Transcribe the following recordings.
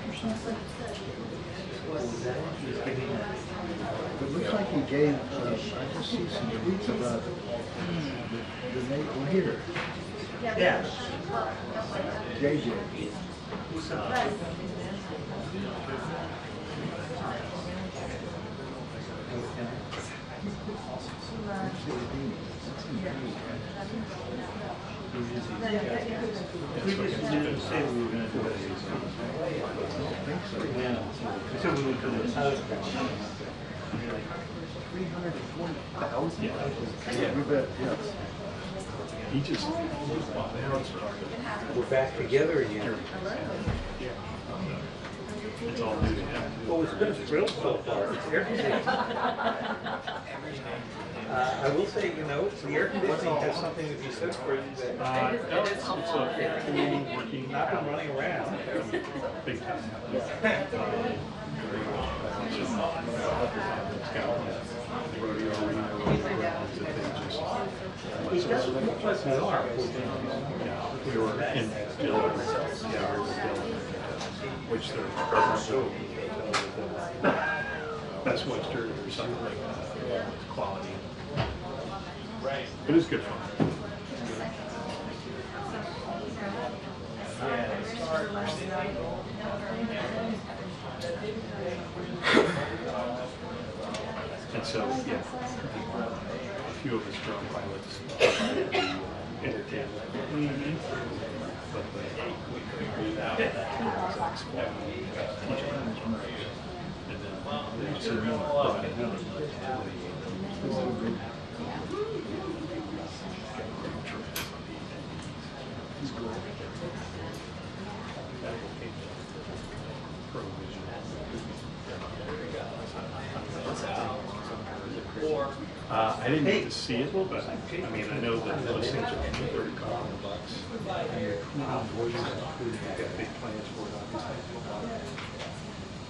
or something. It looks like he gave, I just see some tweets about the NATO here. Yeah. JJ. We didn't say we were going to do it. Yeah. We said we would do it. 340,000? Yeah. You bet, yes. He just bought the house. We're back together again. It's all new to him. Well, it's been a thrill so far. It's air conditioning. I will say, you know, the air conditioning has something to be said for you that It's a full working not been running around. big time. We were in Dillon, which they're Best Western or something like that. Quality. It is good fun. And so, yeah, a few of us drone pilots provided the entertainment. But the execs teaching and then they sort of brought it down. I didn't get to see it, but I mean, I know that those things are $30 bucks. Got big plans for it, obviously.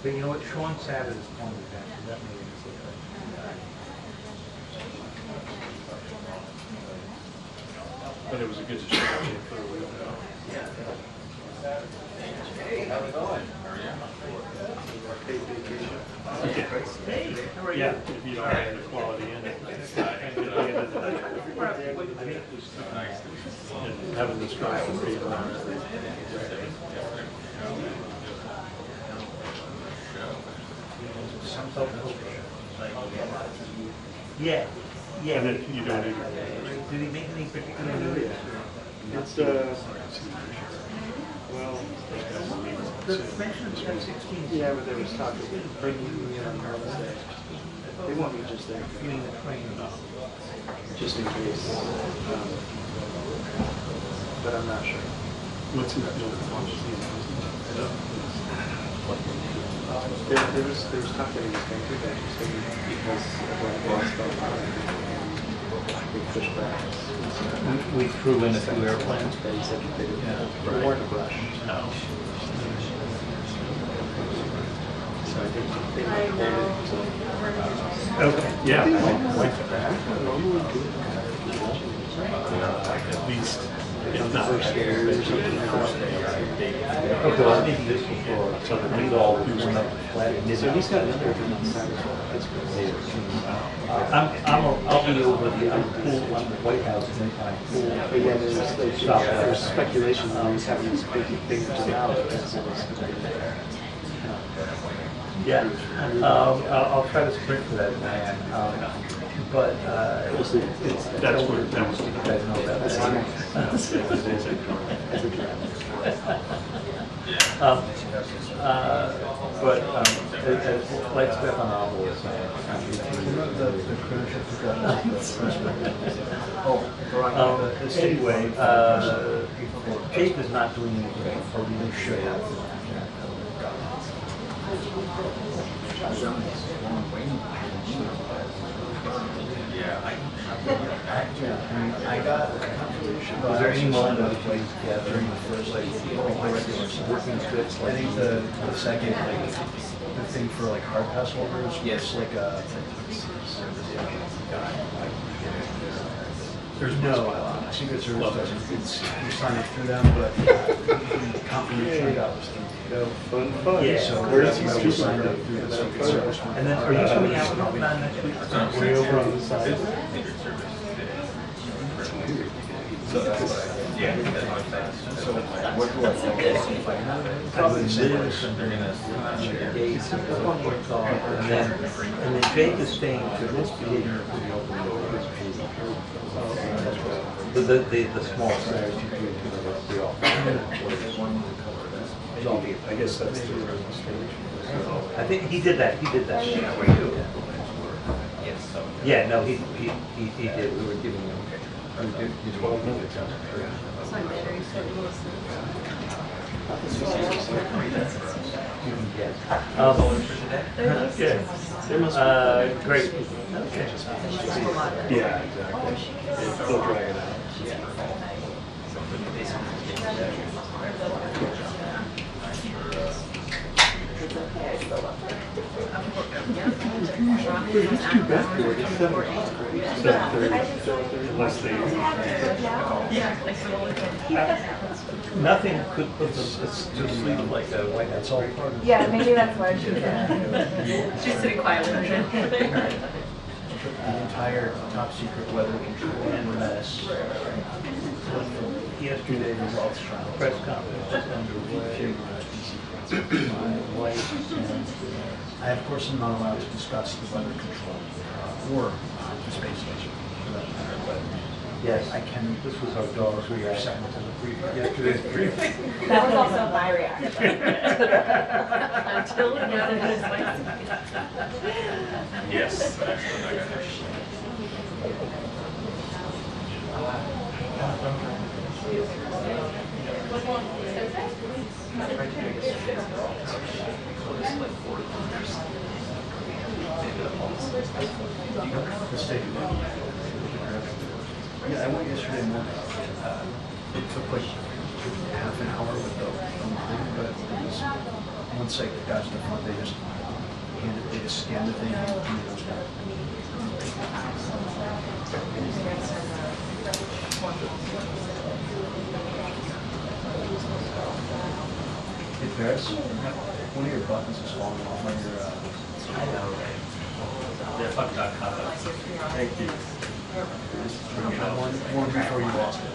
But you know what, Sean Savage is pointing back, so that made me say that. But it was a good distraction for a wheel. Hey, how's it going? Yeah, if you don't have the quality in it. And having this drive for people. Yeah. Yeah. And then you don't even. Did he make any particular movies? It's, well, The mention of 1016. yeah, but there was talk of bringing me on Thursday. They want me just there. You mean the train? Just in case. But I'm not sure. What's his deal? There was talk that he was going to that because of what the boss felt on they pushed back. We flew in a few airplanes. That he said that they Right. weren't a rush. No. So I think they hold it. Okay, yeah. At least, if not. First year or something like that. Okay, well, I think this was for, so the lead all who went up flat. So he's got another one on the side as well. That's great. I'll be over the, I'm pool, I'm the White House, and I'm pool. But yeah, there's speculation that he's having this big thing to now. Yeah, I'll try to sprint for that man. But We'll see. That's what that was. You guys know that. But as like Stefan Oval was saying, anyway, Jake is not doing anything, or we should have. I got a confirmation. Was there any moment that we played together during the first, working scripts? I think the second, the thing for hard pass holders was like a There's no Secret Service doesn't, it's, you sign up through them, but complimentary dollars. Fun. Yeah. So Where's that's why we these signed up through the Secret Service. And then, are you coming out with that next week? Way over on the side. So what do I think? Probably this, and then gates, and then Jake is staying for this meeting for the open door. The small size, the office. I guess that's I think he did that, Yeah, no, he did, we were giving him. Great. Okay. yeah, exactly. They'll drag it out. It's too bad for it. It's 7:30, unless they. Nothing could put us to sleep like a white house. All part of Yeah, maybe that's why she's She's sitting quietly. The entire top secret weather control apparatus. Yesterday, the press conference was underway. My wife and I, of course, am not allowed to discuss the weather control or the space station for that matter, but yes, I can. this was our dog's For your reaction second to the briefing. Yesterday's briefing. That was also my reaction. Until we got it, it's like. Yes. The state. Yeah, I went yesterday morning. It took like half an hour with the thing, but it was once like the guys in the front, they just scanned the thing and it was done. Hey, Paris, one of your buttons is falling off on your, I know, right? They're fucking got caught up. Thank you. one before you lost it.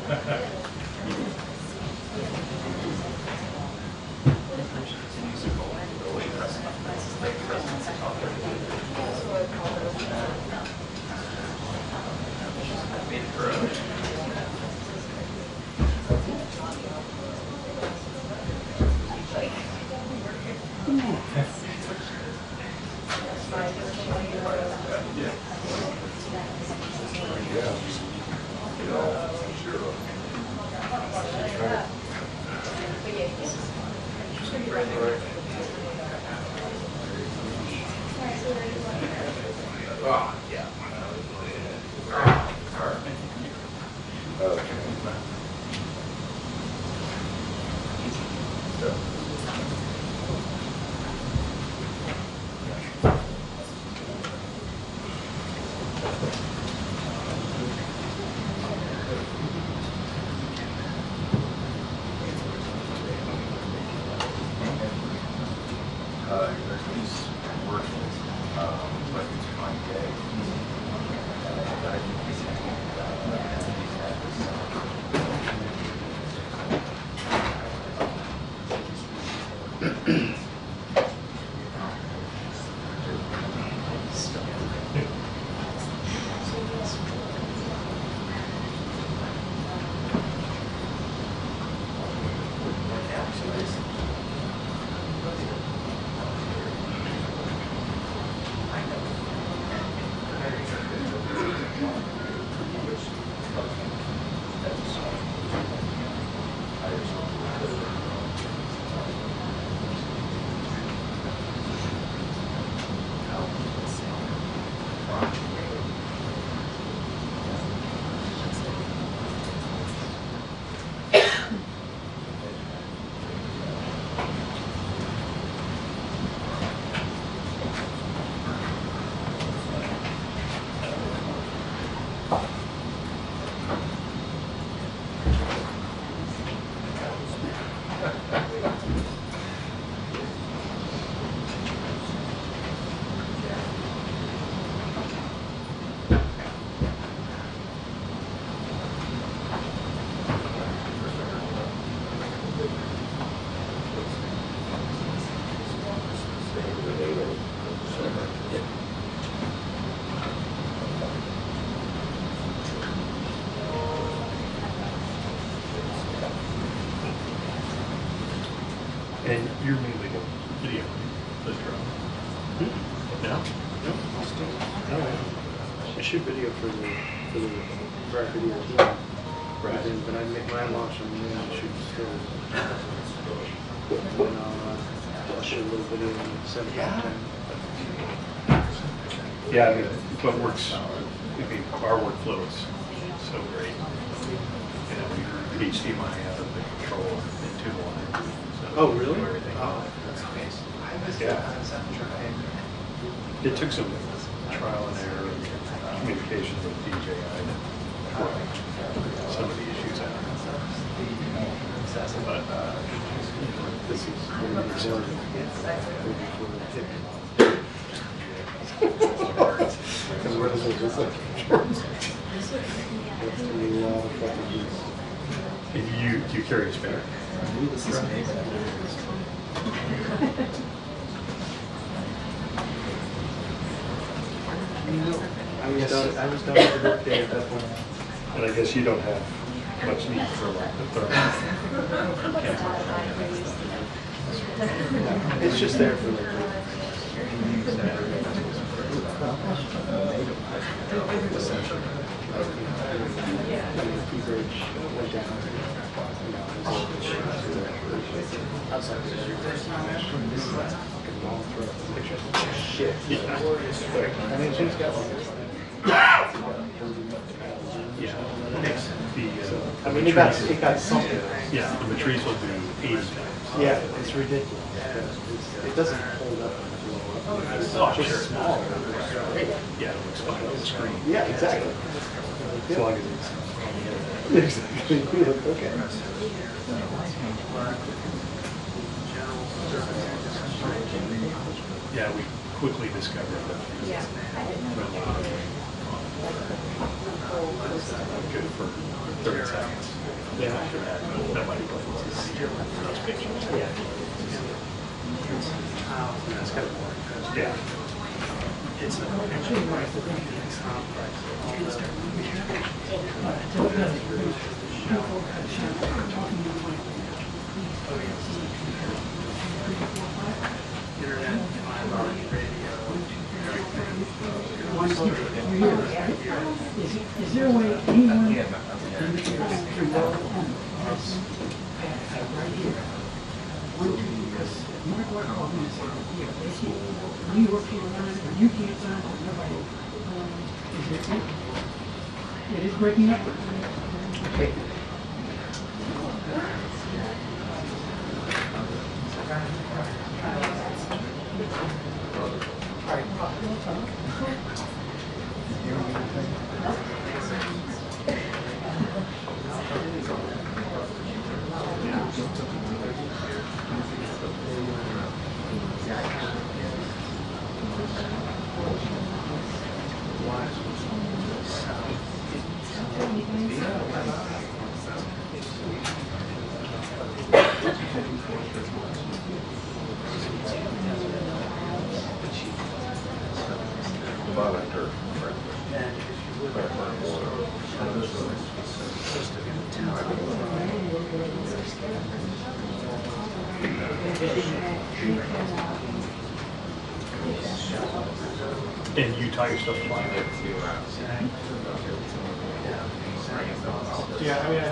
He's working, but it's my day. You're mainly the video, the drone. No? No. I shoot video for our video team. Right. But when I launch them, then I shoot still. And I'll shoot a little video and send it back to them. Yeah, I mean, what works, I mean, our workflow is so great. You know, we HDMI out of the controller into one. So Oh, really? Everything. Oh. Yeah. It took some trial and error and communication with DJI to work some of the issues out. But This is one of the reserves. And where does it just like you carry a spare. I was done with the workday at that point. And I guess you don't have much need for like the thermal. It's just there for like. Went down. Outside shit. I mean, she's got one. Yeah. I mean, it got something. Yeah, the Matrice will do 80 times. Yeah, it's ridiculous. It doesn't hold up. Oh, It's sure. just small. Yeah, it looks fine on the screen. Yeah, exactly. As long as it's. Exactly. Okay. Yeah, we quickly discovered that. Yeah. Good for 30 seconds. Then after that, nobody plays those pictures. Yeah. That's kind of boring. Yeah. Is there a way anyone can go right here? Because Mark White called me and said, yeah, they see New York can't sign it, or you can't sign it, nobody. Is it? It is breaking up. Okay. And you tie your stuff to line. Yeah, I mean, I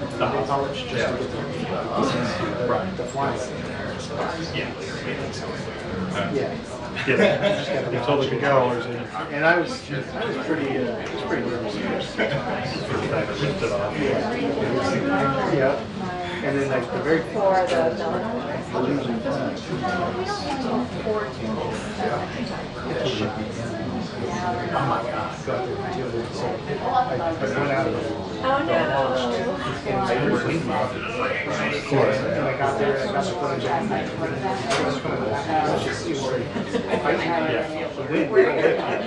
took the college just to get the flying. Yeah. Yeah. Yeah. They told the controllers and And I was pretty nervous. first time I ripped it off. Yeah. And then like the very For the oh my god. So I went out of it. Oh no. Of course. And I got there, I got the footage and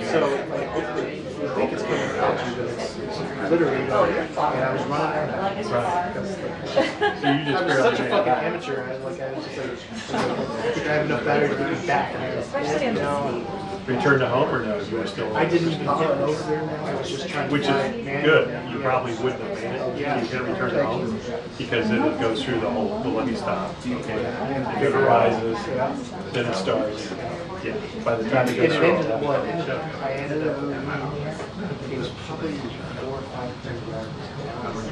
so like hopefully you think it's coming out you, but it's literally and I was running out of So you just I was such a fucking amateur. I was just like, I have enough battery to get me back. And I was, Especially in the no. return to home or no? You were still. I didn't even get over there now. I was just trying to Which fly is manually. good. You probably wouldn't have made it. Yeah. You can return to home because then it goes through the whole, the levee stop. Okay. If it rises, then it starts. Yeah. By the time it It goes through all ended up, that. I ended up, it was probably 4 or 5 yards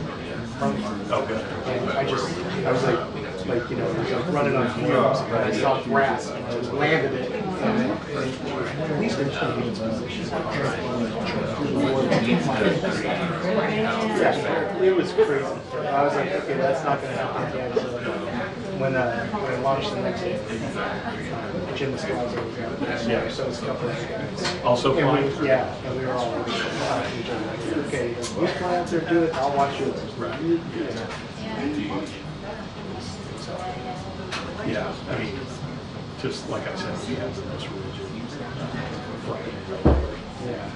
from me. Oh, good. And I was like, you know, it was like running on fumes, and I saw grass, and I just landed it, and then, at least it's in its position. Yeah, it was crazy. I was like, okay, that's not gonna happen again, so when I launched the next day, Jim was yeah, so it's a couple of guys. Also flying? Yeah, and we were all talking to each other, like, okay, you fly out there, do it, I'll watch you. Yeah, I mean, just like I said, we have the most rigid flight. Yeah.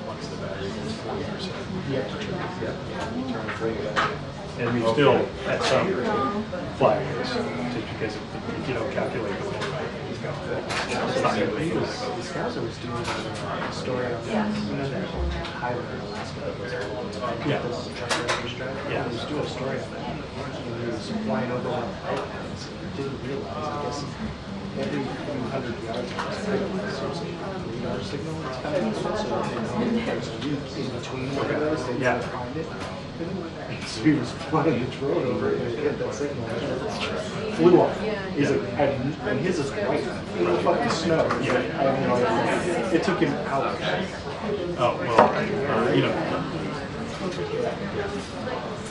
Once the battery gets 40%. Yeah. Turn it right. And we still, at some flyways, just because if you don't calculate the wind right, it's not going to be like, These guys I was doing a story on this, you know, that highway in Alaska that goes all the way up. Yeah. The truck drivers drive. Yeah. I was doing a story on that. And he was flying over one of the pipelines and didn't realize, I guess, every 100 yards there was a radar signal that's coming in, so there's a loop in between one of those, they Yeah. can't find it. So he was flying the drone over it and hit that signal and flew off. He's like, and his is white, in the fucking snow. Yeah. I have no idea. It took him hours. oh, well, you know,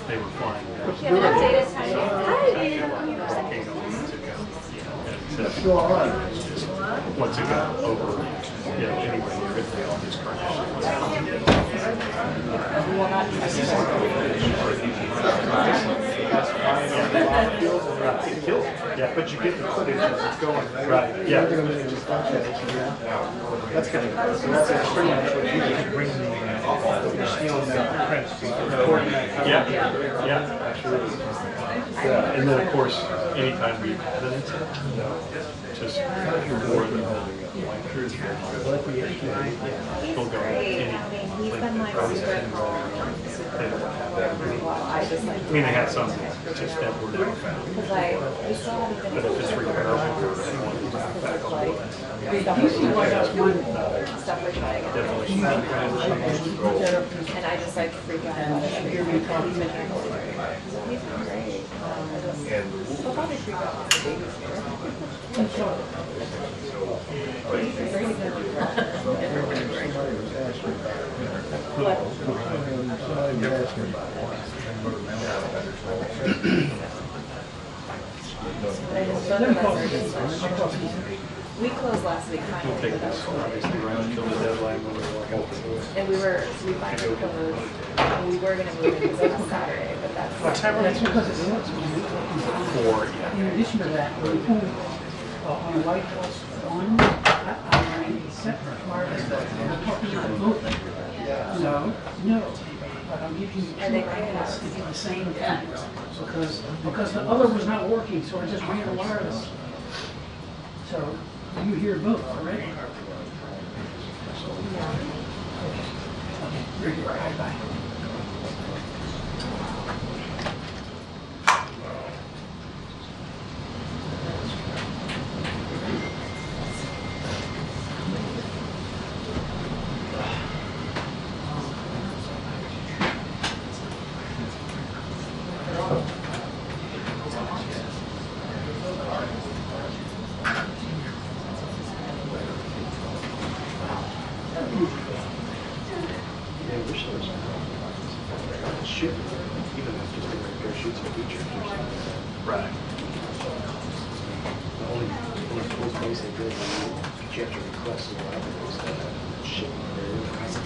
they were flying. Yeah, an update is fine. Hi. What's it got over, you know, anywhere near it, they all just It kills. Yeah, but you get the footage as it's going. Right, yeah. That's kind of, that's pretty much what you can bring the stealing that print, recording that. Yeah, yeah. Yeah, and then of course, anytime we've had an incident, just more than she'll go any. He's been like super calm, well, I just like. I mean, they had some just that were not found, Because we still haven't been but if it's repairable, or they want to back on the like, stuff we're trying to definitely. and I just like freak out about it every time he's been here. So he's been great. He'll probably freak out when the baby's here. He's been great. Somebody was asking about it. Somebody was asking about But I just both of us are just we closed last week We'll finally. take this obviously around till the deadline when we walk out the door. And we finally closed. And we were gonna move it on Saturday, but that's. That's because it's, Or, yeah. in addition to that, when you put on a light plus one, on a separate wireless, I'm talking about both. No, but I'm giving you two wireless to do the same thing. Because the other was not working, so I just ran a wireless. So you hear both, correct? Okay, very good, bye-bye. Right. The only cool place they did was you have to request a lot of those shipping barriers.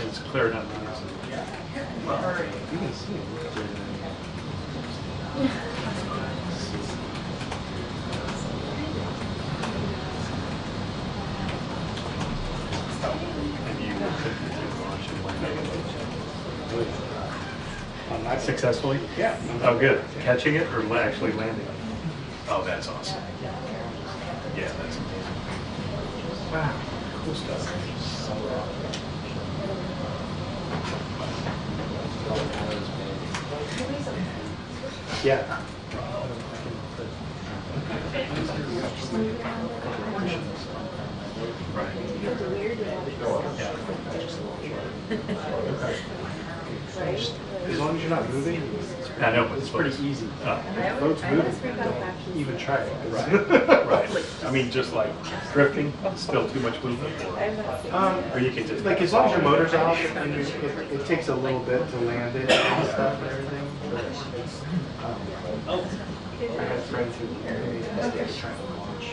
It's cleared up. You can see it. And you could launch it like that. On that successfully? Yeah. Oh, good. Catching it or actually landing it? Oh, that's awesome. Yeah, that's amazing. Wow, cool stuff. Yeah. As long as you're not moving, I know, but it's pretty easy. Yeah. Boats moving, don't even try it. Right. I mean, just like drifting, still too much movement. Or you can just. Like as long as your motor's off, and it takes a little bit to land it and stuff and everything. But it's, I had a friend who was trying to launch.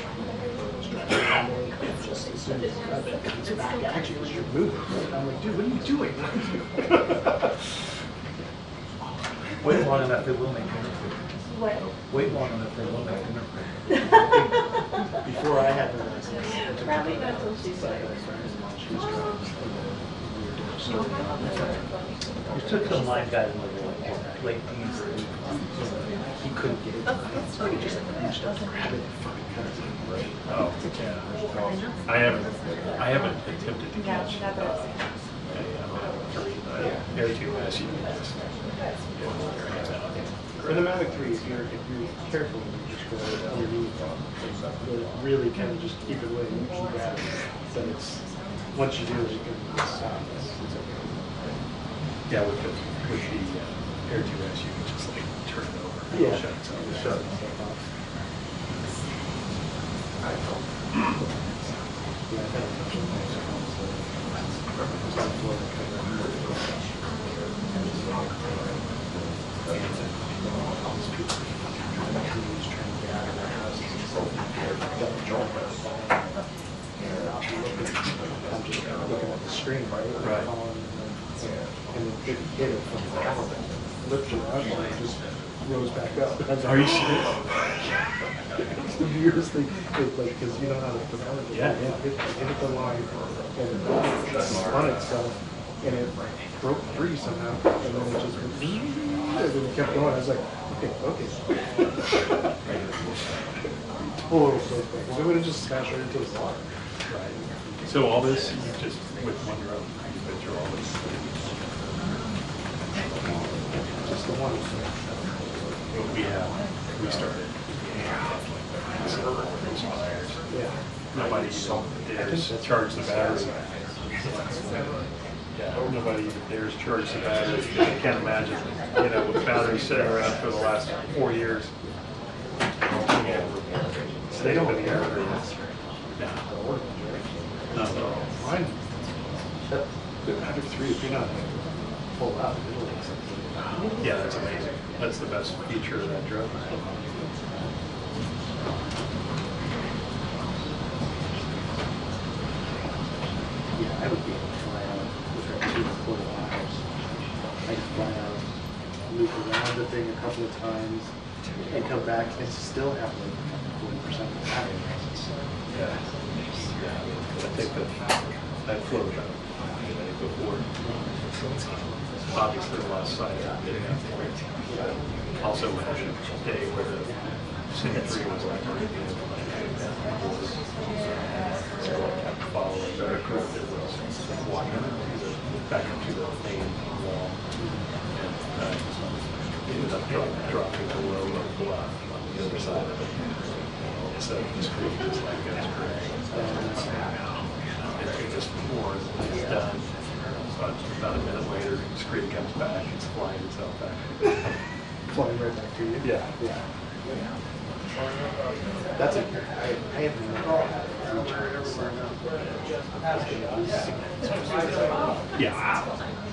Was driving around and just as soon as he got it, it's back at you because you're moving. I'm like, dude, what are you doing? Wait long enough, it will make dinner for you. Wait long enough, it will make dinner for you. Before I had the license, Probably not till she's like. she was driving. We were doing You took some line guy in the late teens. he couldn't get it. So he just reached up, grabbed it, and fucking cut it. Oh, yeah. I haven't attempted to catch air tube as you For the Mavic 3, if you're careful, you just go underneath. But really kind of just keep it away and keep at it. But it's, once you do it, you can stop. It's okay. Yeah, with the air tube as you can just like turn it over. And Yeah. Shut itself. Shut itself off. Yeah, I've had a bunch of things from South Florida coming up. All these people trying to cruise, trying to get out of their houses and stuff. Got the joint. I'm just looking at the screen, right? Right. And it didn't hit it from the power. Lifted up and it just rose back up. Are you serious? It's the weirdest thing, like, because you know how the propeller goes. Yeah, yeah. It hit the line and it spun itself and it broke free somehow. And then it just went, and then it kept going. I was like, okay. Total so quick. It would have just smashed right into the water. Right. So all this, you just, with one rope, you put through all this. Just the one. We started. Yeah. Nobody dares charge the battery. Yeah, nobody even dares charge the battery. I can't imagine, with batteries sitting around for the last 4 years. Stay up in the air. No. Mine, the Mavic 3, if you're not pull out, it'll like something. Yeah, that's amazing. That's the best feature of that drone. Yeah, I would be able to fly out with like 2 to 4 hours. I could fly out, loop around the thing a couple of times, and come back and still have like 40% of the battery. Yeah. I think that flow before. Obviously, the last side of it. Also, we had a day where the Cine 3 was like, so I kept following the aircraft that was walking back into the main wall. And ended up dropping below on the other side of it. So the screen just like goes gray. It just pours and it's done. But about a minute later, the screen comes back, it's flying itself back. Flying right back to you? Yeah. That's a, I haven't Yeah,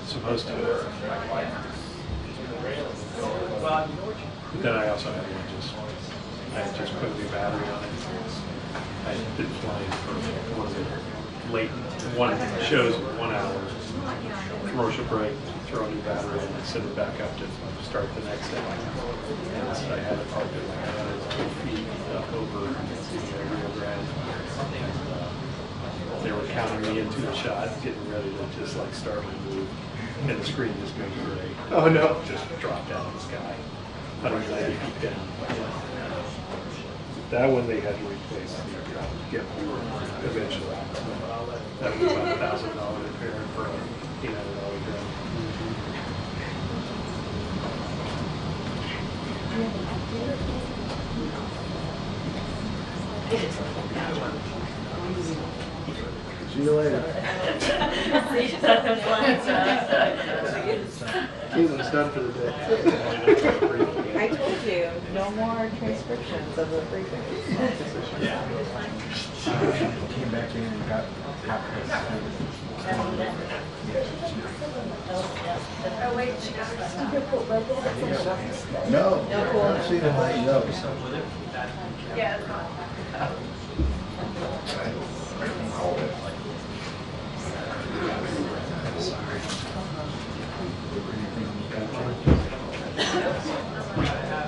supposed to. But then I also had I had just put a new battery on it. I had been flying for one shows 1 hour, commercial break, throw a new battery in and send it back up to start the next day. And I had it parked at like 2 feet over Rio Grande. And, they were counting me into the shot, getting ready to just like start my move. And the screen just goes gray. Oh, no. Just dropped out of the sky. 190 feet down. That one they had to replace the eventually. That was about $1,000 repair for a $800 drone. See you later. Cleveland's done for the day. I told you, no more transcriptions of the briefing. Came back in and got this. No, I haven't seen him lately, no.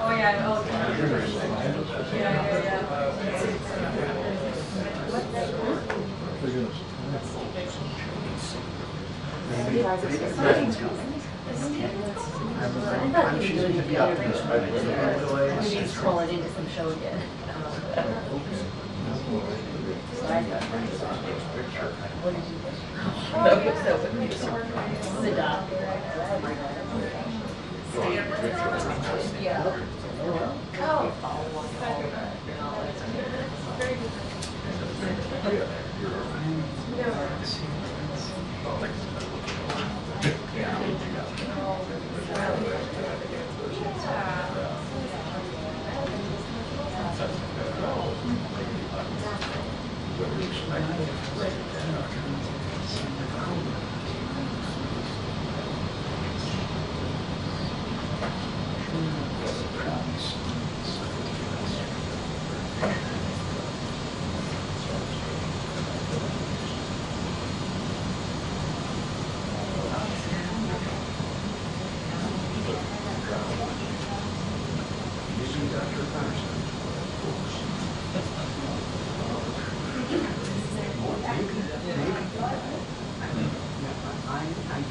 Oh, yeah, oh, yeah. I'm choosing to be optimistic. We need to pull it into some show again. The dog.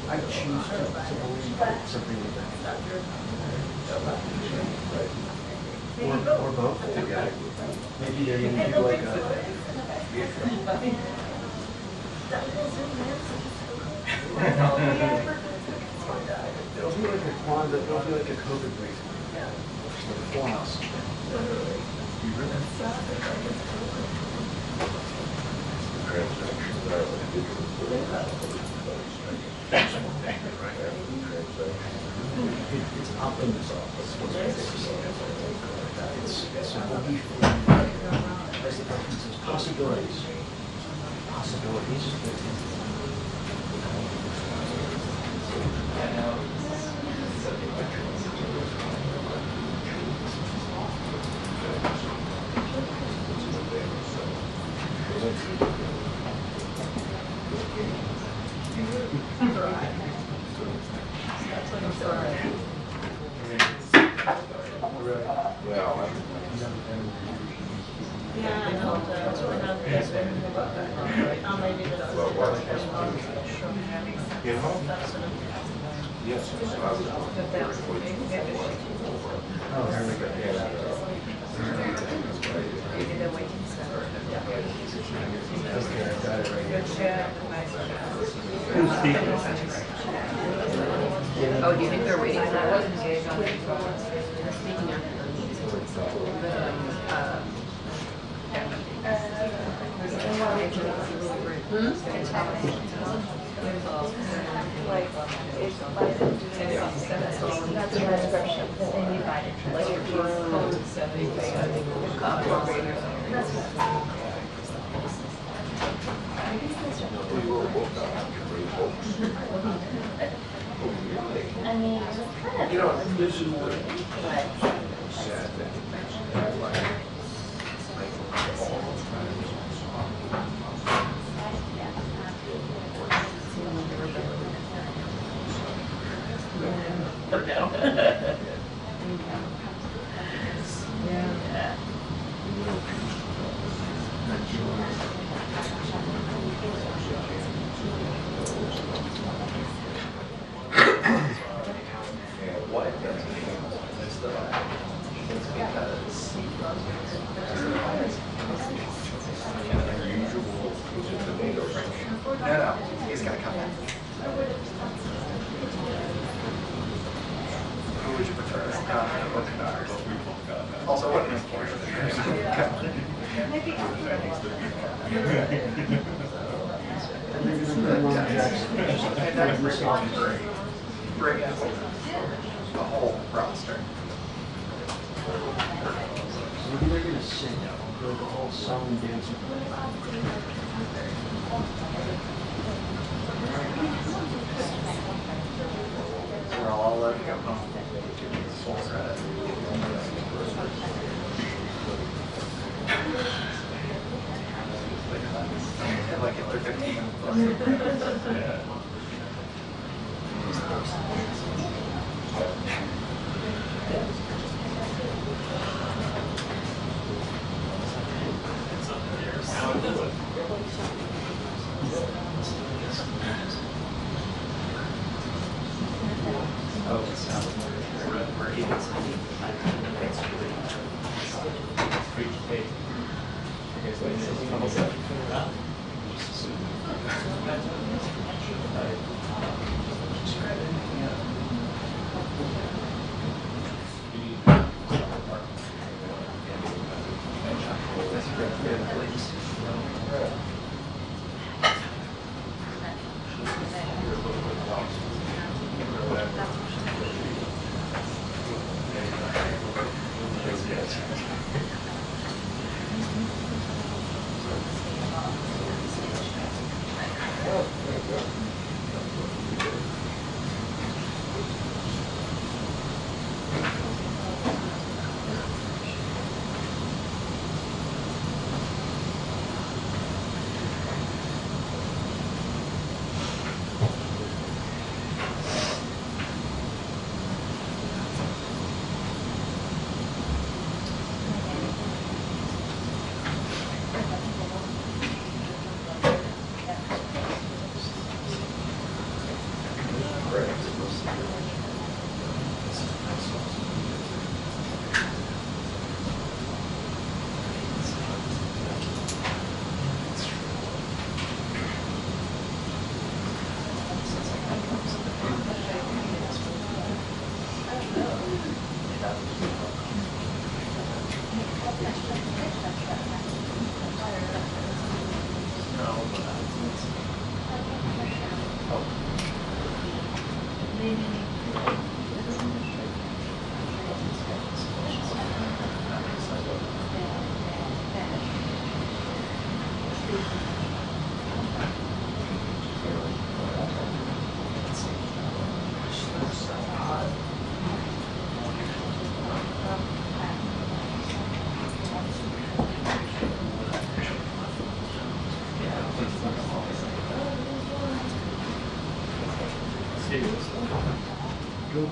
I choose to believe something like that. Or both. Maybe they're going to do like a... It'll be like a quantum, it'll be like a COVID break. Once. It's optimism. It's a belief in, as the person says, possibilities. Possibilities. Yes. Oh, here we go. Okay, I got it right here. Who's speaking? Oh, do you think they're waiting for that? I wasn't engaged on it. They're speaking after the meeting. That's a transcription that they invited. Like your I mean, it's kind of. You know, this is the But sad thing. No, he's gonna come in. Who would you prefer? Also, what is bring in the whole roster. Maybe they're gonna sing the whole song and dance. We're all let go home. Full credit. Like after 15 minutes. Yeah.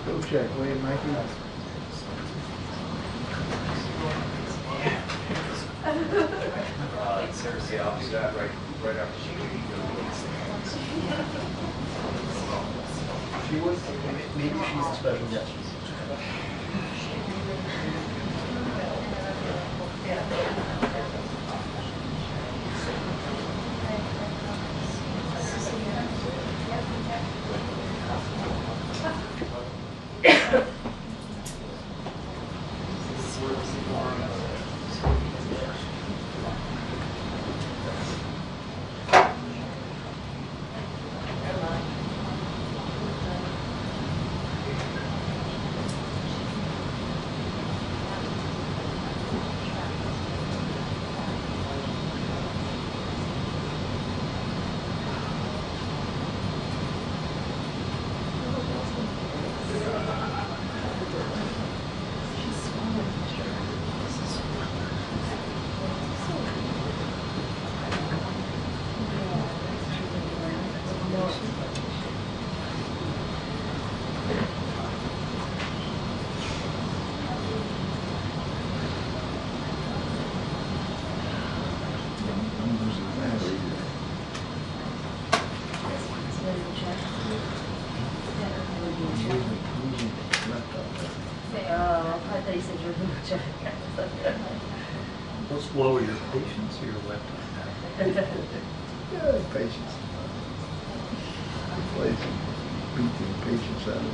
Go check, will you, Mikey? Seriously, I'll do that right after she She was, maybe she's a special guest. What's lower, your patience or your left? Yeah, patience. place and beat the impatience out of it.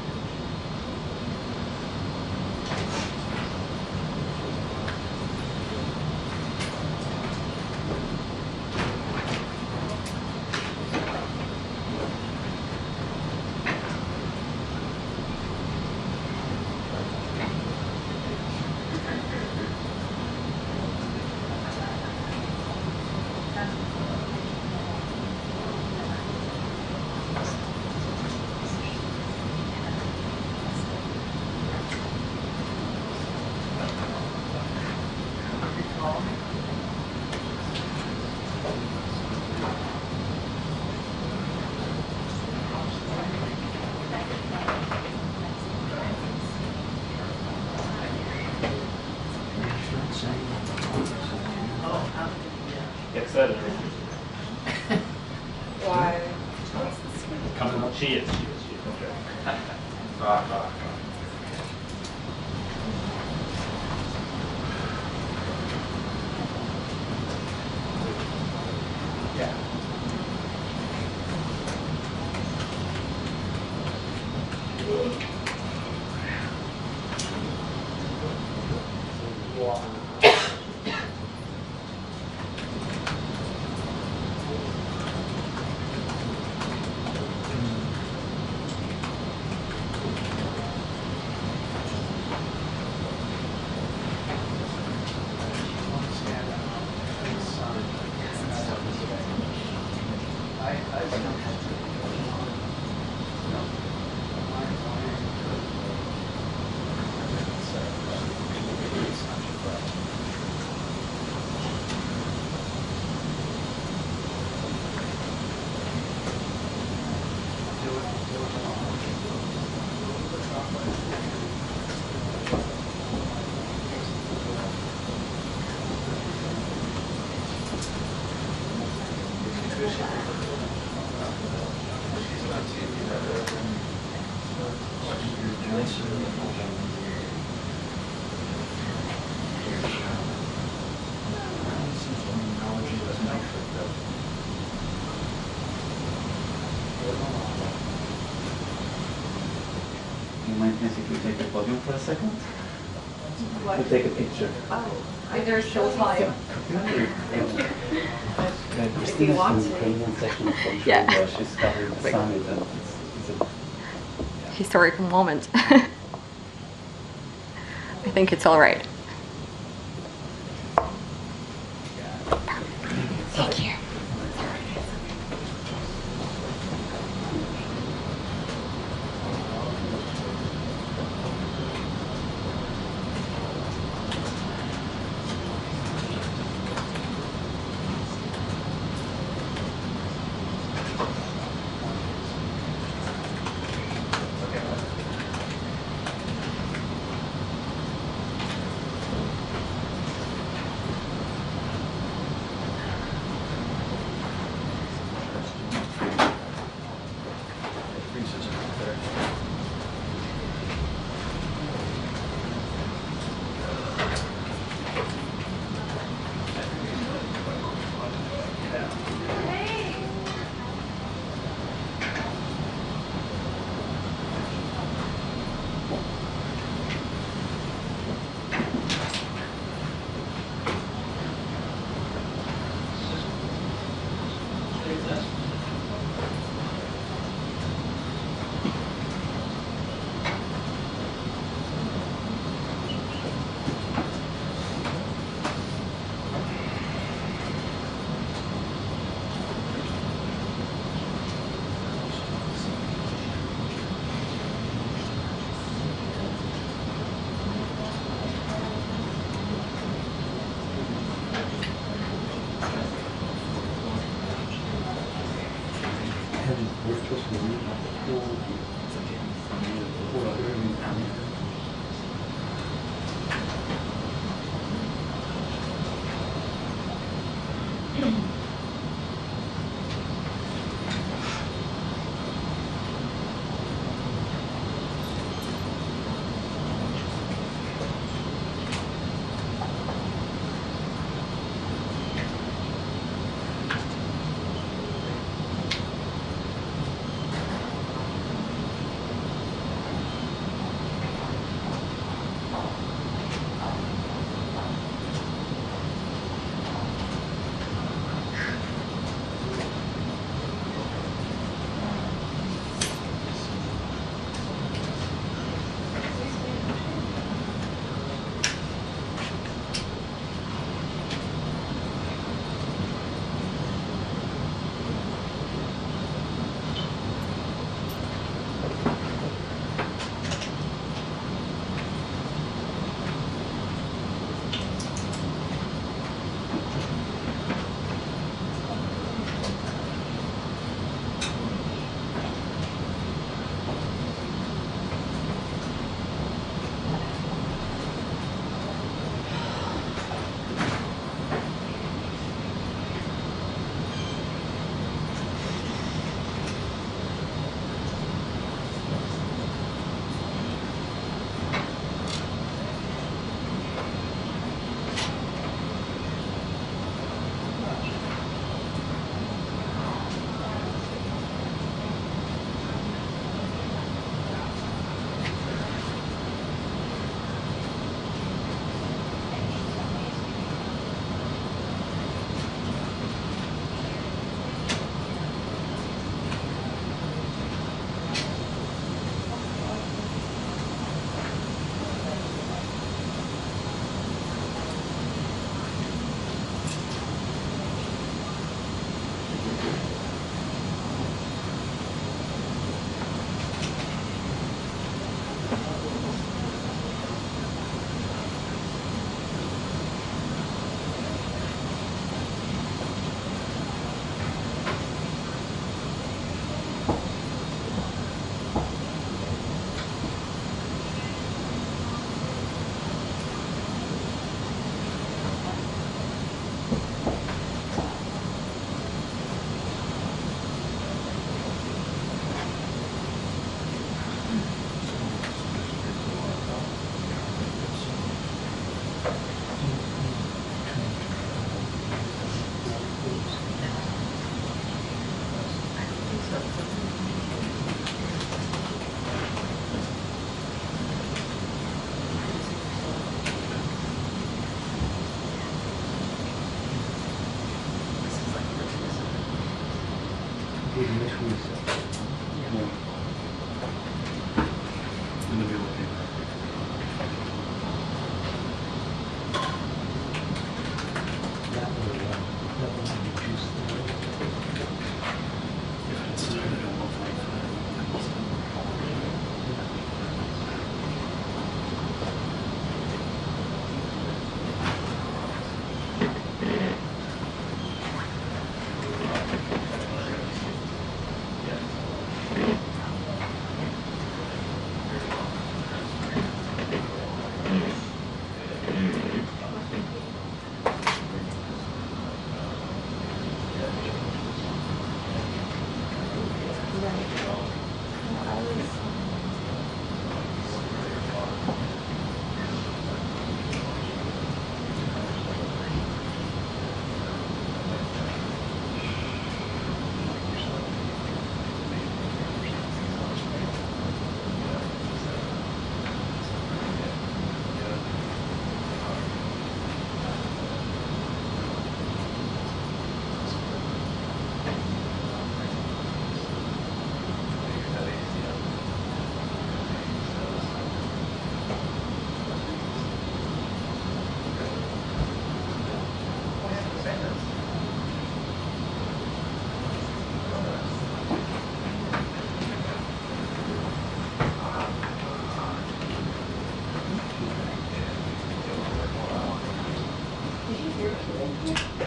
Get set it. Why? Coming up. She is. Okay. Do you mind if we take the podium for a second? To take a picture. There's still time. Christina's from the Ukrainian section of Forbes. Yeah. She's covering the summit and it's a Historical moment. I think it's all right. Thank you.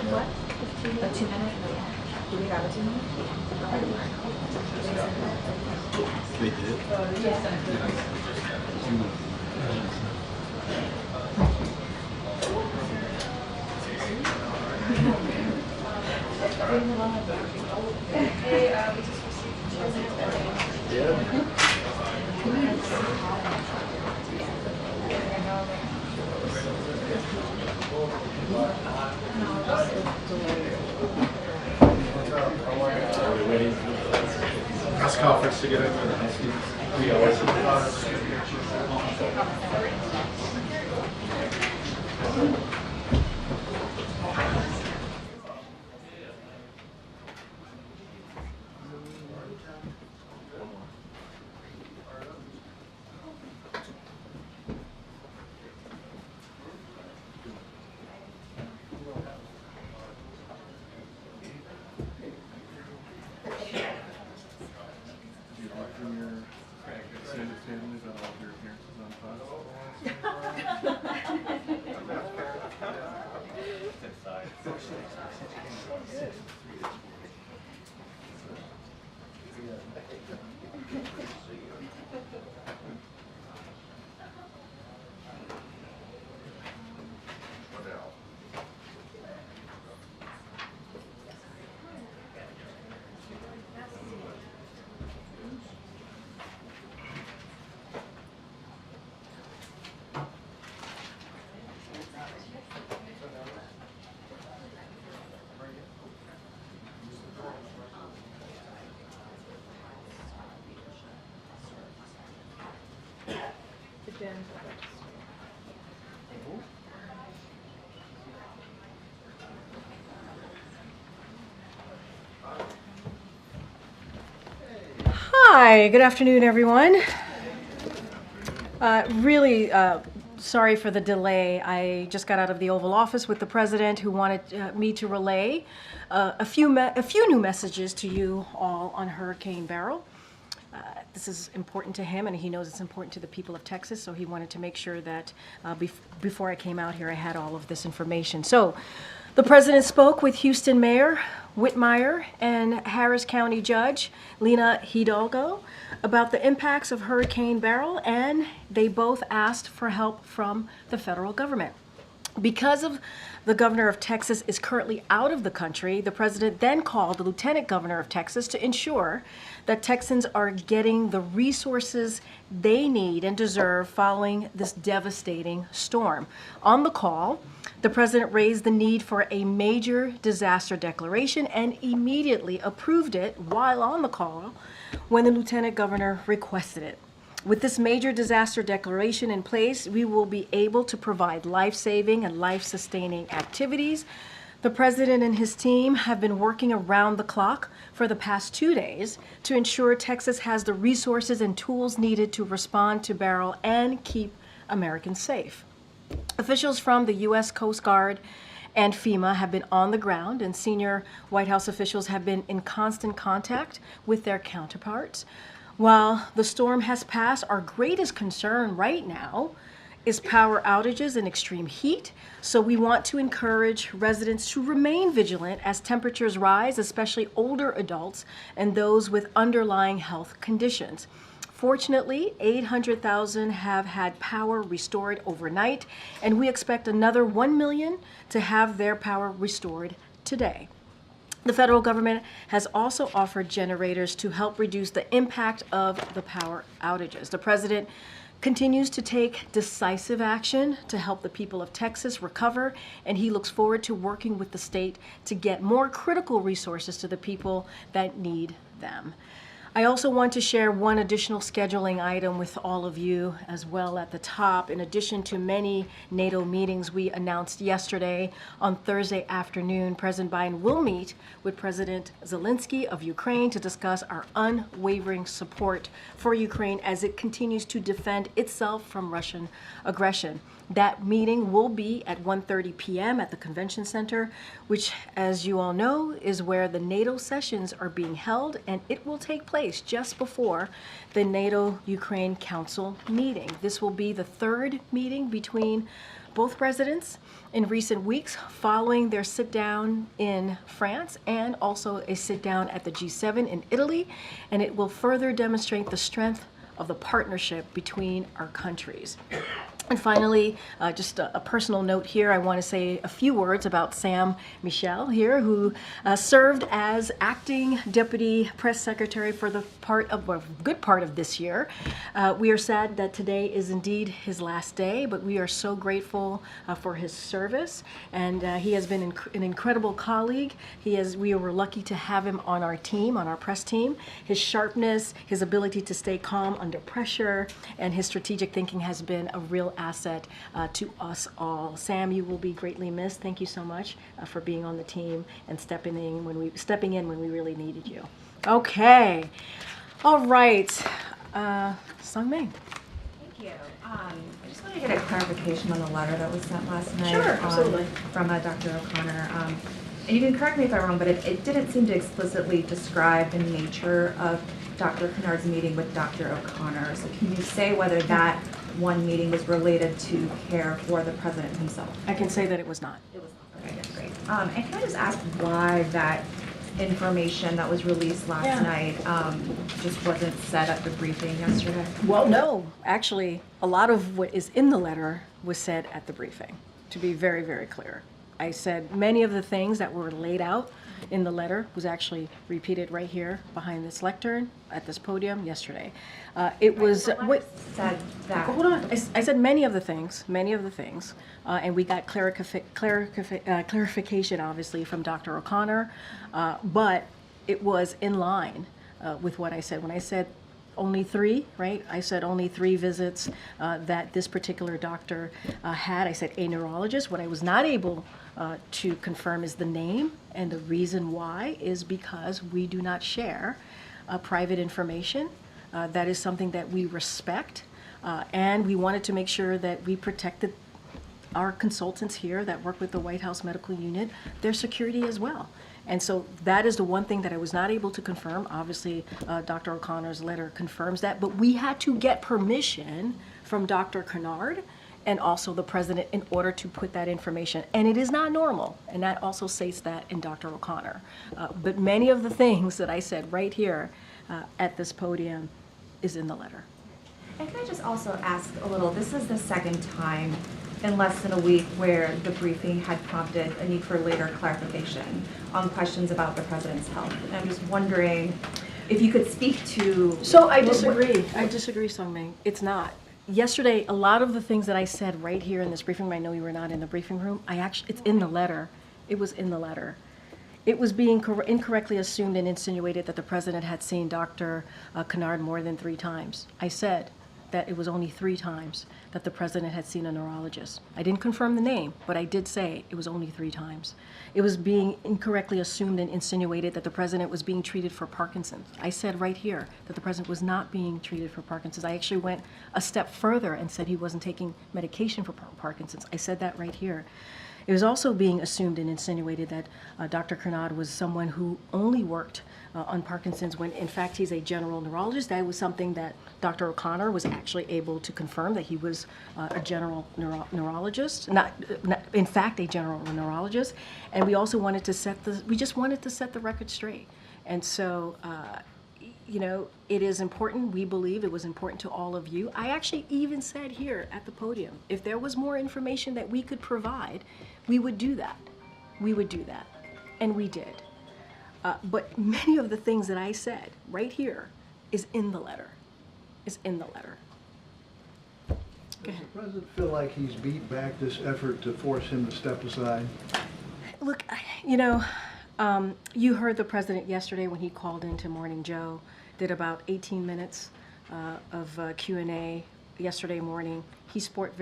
What? A 2 minute? Do we have a 2 minute? They did? Press conference to get over the high school. 3 hours. Hi, good afternoon, everyone. Really sorry for the delay. I just got out of the Oval Office with the President, who wanted me to relay a few new messages to you all on Hurricane Beryl. This is important to him, and he knows it's important to the people of Texas, so he wanted to make sure that before I came out here, I had all of this information. So, the President spoke with Houston Mayor Whitmire and Harris County Judge Lena Hidalgo about the impacts of Hurricane Beryl, and they both asked for help from the federal government. Because of the governor of Texas is currently out of the country, the president then called the lieutenant governor of Texas to ensure that Texans are getting the resources they need and deserve following this devastating storm. On the call, the president raised the need for a major disaster declaration and immediately approved it while on the call when the lieutenant governor requested it. With this major disaster declaration in place, we will be able to provide life-saving and life-sustaining activities. The president and his team have been working around the clock for the past 2 days to ensure Texas has the resources and tools needed to respond to Beryl and keep Americans safe. Officials from the U.S. Coast Guard and FEMA have been on the ground, and senior White House officials have been in constant contact with their counterparts. While the storm has passed, our greatest concern right now is power outages and extreme heat. So we want to encourage residents to remain vigilant as temperatures rise, especially older adults and those with underlying health conditions. Fortunately, 800,000 have had power restored overnight, and we expect another 1 million to have their power restored today. The federal government has also offered generators to help reduce the impact of the power outages. The president continues to take decisive action to help the people of Texas recover, and he looks forward to working with the state to get more critical resources to the people that need them. I also want to share one additional scheduling item with all of you as well at the top. In addition to many NATO meetings we announced yesterday, on Thursday afternoon, President Biden will meet with President Zelensky of Ukraine to discuss our unwavering support for Ukraine as it continues to defend itself from Russian aggression. That meeting will be at 1:30 p.m. at the Convention Center, which, as you all know, is where the NATO sessions are being held, and it will take place just before the NATO-Ukraine Council meeting. This will be the third meeting between both presidents in recent weeks following their sit-down in France and also a sit-down at the G7 in Italy, and it will further demonstrate the strength of the partnership between our countries. And finally, just a personal note here, I want to say a few words about Sam Michel here, who served as acting deputy press secretary for the good part of this year. We are sad that today is indeed his last day, but we are so grateful for his service, and he has been an incredible colleague. We were lucky to have him on our team, on our press team. His sharpness, his ability to stay calm under pressure, and his strategic thinking has been a real asset to us all. Sam, you will be greatly missed. Thank you so much for being on the team and stepping in when we really needed you. Okay, all right, Sung Ming. Thank you. I just want to get a clarification on the letter that was sent last night. Sure, absolutely. From Dr. O'Connor. And you can correct me if I'm wrong, but it didn't seem to explicitly describe the nature of Dr. Kennard's meeting with Dr. O'Connor. So can you say whether that one meeting was related to care for the president himself? I can say that it was not. It was not. Okay, great. And can I just ask why that information that was released last night just wasn't said at the briefing yesterday? Well, no. Actually, a lot of what is in the letter was said at the briefing, to be very, very clear. I said many of the things that were laid out in the letter was actually repeated right here behind this lectern at this podium yesterday. It was what said that. Hold on. I said many of the things, and we got clarification, obviously, from Dr. O'Connor, but it was in line with what I said. When I said only 3, right? I said only 3 visits that this particular doctor had. I said a neurologist. What I was not able to confirm is the name, and the reason why is because we do not share private information. That is something that we respect, and we wanted to make sure that we protected our consultants here that work with the White House Medical Unit, their security as well. And so that is the one thing that I was not able to confirm. Obviously, Dr. O'Connor's letter confirms that, but we had to get permission from Dr. Kennard and also the president in order to put that information. And it is not normal, and that also states that in Dr. O'Connor. But many of the things that I said right here at this podium is in the letter. And can I just also ask a little, this is the second time in less than a week where the briefing had prompted a need for later clarification on questions about the president's health. And I'm just wondering if you could speak to... So I disagree. I disagree, Sungming. It's not. Yesterday, a lot of the things that I said right here in this briefing room, I know you were not in the briefing room, it's in the letter. It was in the letter. It was being incorrectly assumed and insinuated that the president had seen Dr. Kennard more than 3 times. I said that it was only 3 times that the president had seen a neurologist. I didn't confirm the name, but I did say it was only 3 times. It was being incorrectly assumed and insinuated that the president was being treated for Parkinson's. I said right here that the president was not being treated for Parkinson's. I actually went a step further and said he wasn't taking medication for Parkinson's. I said that right here. It was also being assumed and insinuated that Dr. Kennard was someone who only worked on Parkinson's when in fact he's a general neurologist. That was something that Dr. O'Connor was actually able to confirm, that he was a general neurologist, not in fact a general neurologist. And we also wanted to we just wanted to set the record straight. And so, you know, it is important. We believe it was important to all of you. I actually even said here at the podium, if there was more information that we could provide, we would do that. We would do that. And we did. But many of the things that I said right here is in the letter. Is in the letter. Does the president feel like he's beat back this effort to force him to step aside? Look, you know, you heard the president yesterday when he called into Morning Joe, did about 18 minutes of Q&A yesterday morning. He spoke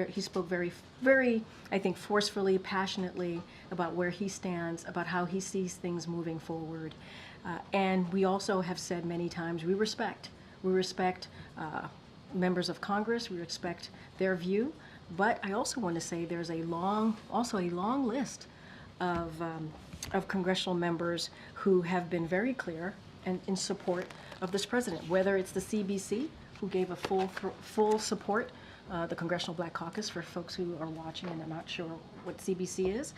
very, very, I think, forcefully, passionately about where he stands, about how he sees things moving forward. And we also have said many times, we respect members of Congress, we respect their view, but I also want to say there's a long list of congressional members who have been very clear and in support of this president, whether it's the CBC, who gave a full support, the Congressional Black Caucus, for folks who are watching and are not sure what CBC is.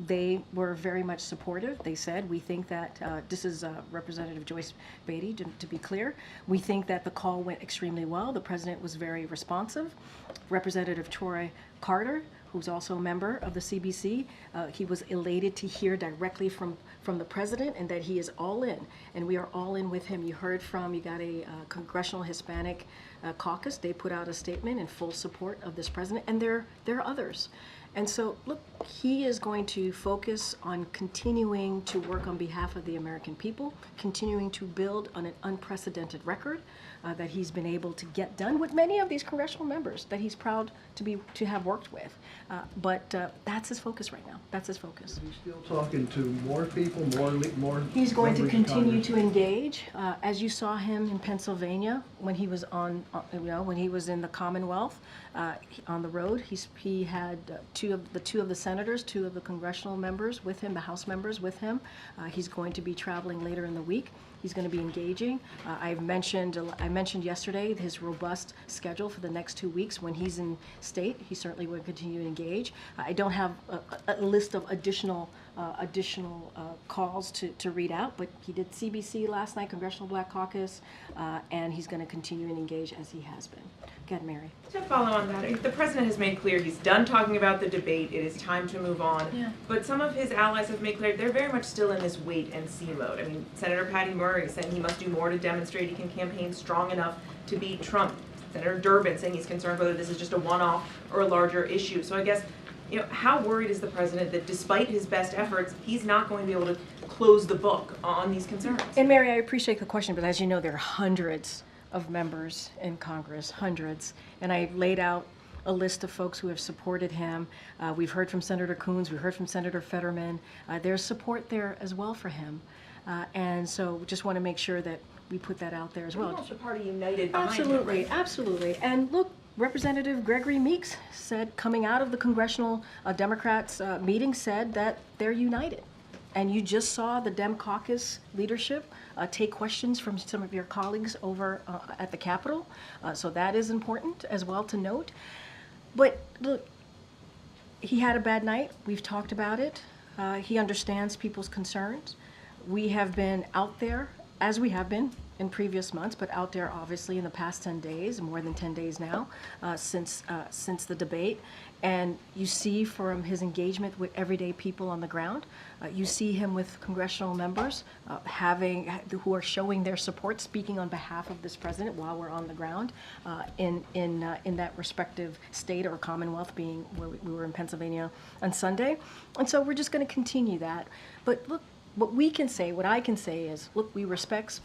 They were very much supportive. They said, we think that, this is Representative Joyce Beatty, to be clear, we think that the call went extremely well. The president was very responsive. Representative Troy Carter, who's also a member of the CBC, he was elated to hear directly from the president, and that he is all in, and we are all in with him. You got a Congressional Hispanic Caucus. They put out a statement in full support of this president, and there are others. And so, look, he is going to focus on continuing to work on behalf of the American people, continuing to build on an unprecedented record that he's been able to get done with many of these congressional members that he's proud to have worked with. But that's his focus right now. That's his focus. He's still talking to more people, more. He's going to members of continue Congress. to engage, as you saw him in Pennsylvania when he was when he was in the Commonwealth on the road. He had two of the senators, 2 of the congressional members with him, the House members with him. He's going to be traveling later in the week. He's going to be engaging. I mentioned yesterday his robust schedule for the next 2 weeks when he's in state. He certainly will continue to engage. I don't have a list of additional calls to read out, but he did CBC last night, Congressional Black Caucus, and he's going to continue and engage as he has been. Go ahead, Mary. To follow on that, the president has made clear he's done talking about the debate. It is time to move on. Yeah. But some of his allies have made clear they're very much still in this wait and see mode. I mean, Senator Patty Murray saying he must do more to demonstrate he can campaign strong enough to beat Trump. Senator Durbin saying he's concerned whether this is just a one-off or a larger issue. So I guess, you know, how worried is the president that despite his best efforts, he's not going to be able to close the book on these concerns? And Mary, I appreciate the question, but as you know, there are hundreds of members in Congress, hundreds. And I laid out a list of folks who have supported him. We've heard from Senator Coons, we've heard from Senator Fetterman. There's support there as well for him. And so we just want to make sure that we put that out there as well. He wants the party united behind him, Absolutely, right? absolutely. And look, Representative Gregory Meeks said, coming out of the Congressional Democrats meeting, said that they're united. And you just saw the Dem Caucus leadership take questions from some of your colleagues over at the Capitol. So that is important as well to note. But look, he had a bad night. We've talked about it. He understands people's concerns. We have been out there, as we have been in previous months, but out there obviously in the past 10 days, more than 10 days now, since the debate. And you see from his engagement with everyday people on the ground, you see him with congressional members who are showing their support, speaking on behalf of this president while we're on the ground in that respective state or Commonwealth, being where we were in Pennsylvania on Sunday. And so we're just going to continue that. But look, what I can say is, look, we respect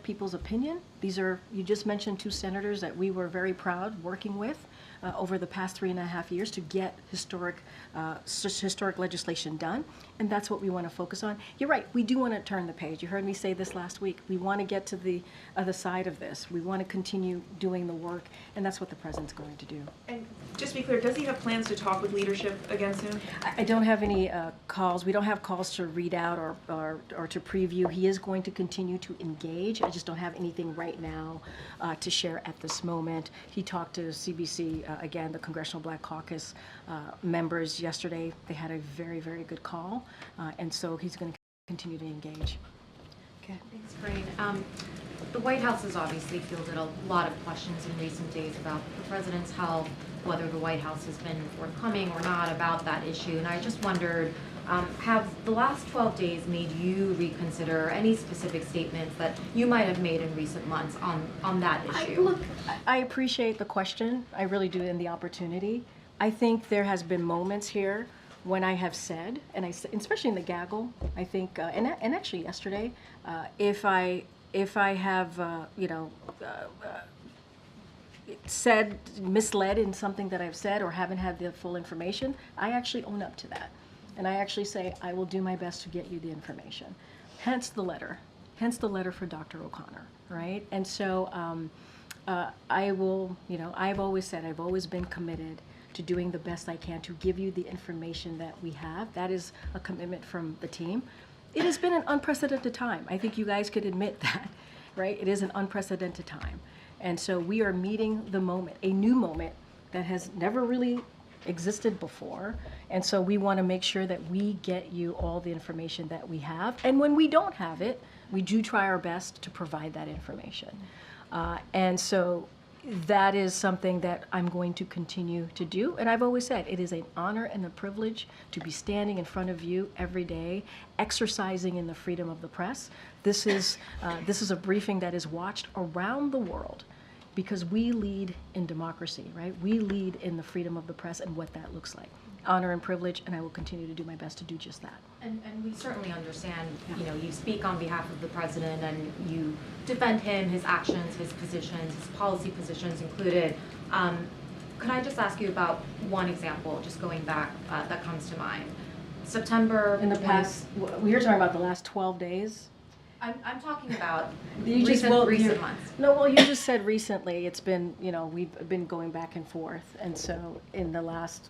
people's opinion. You just mentioned 2 senators that we were very proud working with over the past 3.5 years to get historic legislation done, and that's what we want to focus on. You're right, we do want to turn the page. You heard me say this last week. We want to get to the other side of this. We want to continue doing the work, and that's what the president's going to do. And just to be clear, does he have plans to talk with leadership against him? I don't have any calls. We don't have calls to read out or to preview. He is going to continue to engage. I just don't have anything right now to share at this moment. He talked to CBC, again, the Congressional Black Caucus members yesterday. They had a very, very good call, and so he's going to continue to engage. Okay. Thanks, Karine. The White House has obviously fielded a lot of questions in recent days about the president's health, whether the White House has been forthcoming or not about that issue. And I just wondered, have the last 12 days made you reconsider any specific statements that you might have made in recent months on that issue? I appreciate the question. I really do, and the opportunity. I think there has been moments here when I have said, and especially in the gaggle, I think, and actually yesterday, if I have, misled in something that I've said or haven't had the full information, I actually own up to that. And I actually say, I will do my best to get you the information. Hence the letter for Dr. O'Connor, right? And so I will, I've always said, I've always been committed to doing the best I can to give you the information that we have. That is a commitment from the team. It has been an unprecedented time. I think you guys could admit that, right? It is an unprecedented time. And so we are meeting the moment, a new moment that has never really existed before. And so we want to make sure that we get you all the information that we have. And when we don't have it, we do try our best to provide that information. And so that is something that I'm going to continue to do. And I've always said it is an honor and a privilege to be standing in front of you every day, exercising in the freedom of the press. This is a briefing that is watched around the world because we lead in democracy, right? We lead in the freedom of the press and what that looks like. Honor and privilege, and I will continue to do my best to do just that. And we certainly understand, you speak on behalf of the president and you defend him, his actions, his positions, his policy positions included. Could I just ask you about one example, just going back, that comes to mind? September. In the past, you're talking about the last 12 days? I'm talking about recent months. No, well, you just said recently. It's been, we've been going back and forth. And so in the last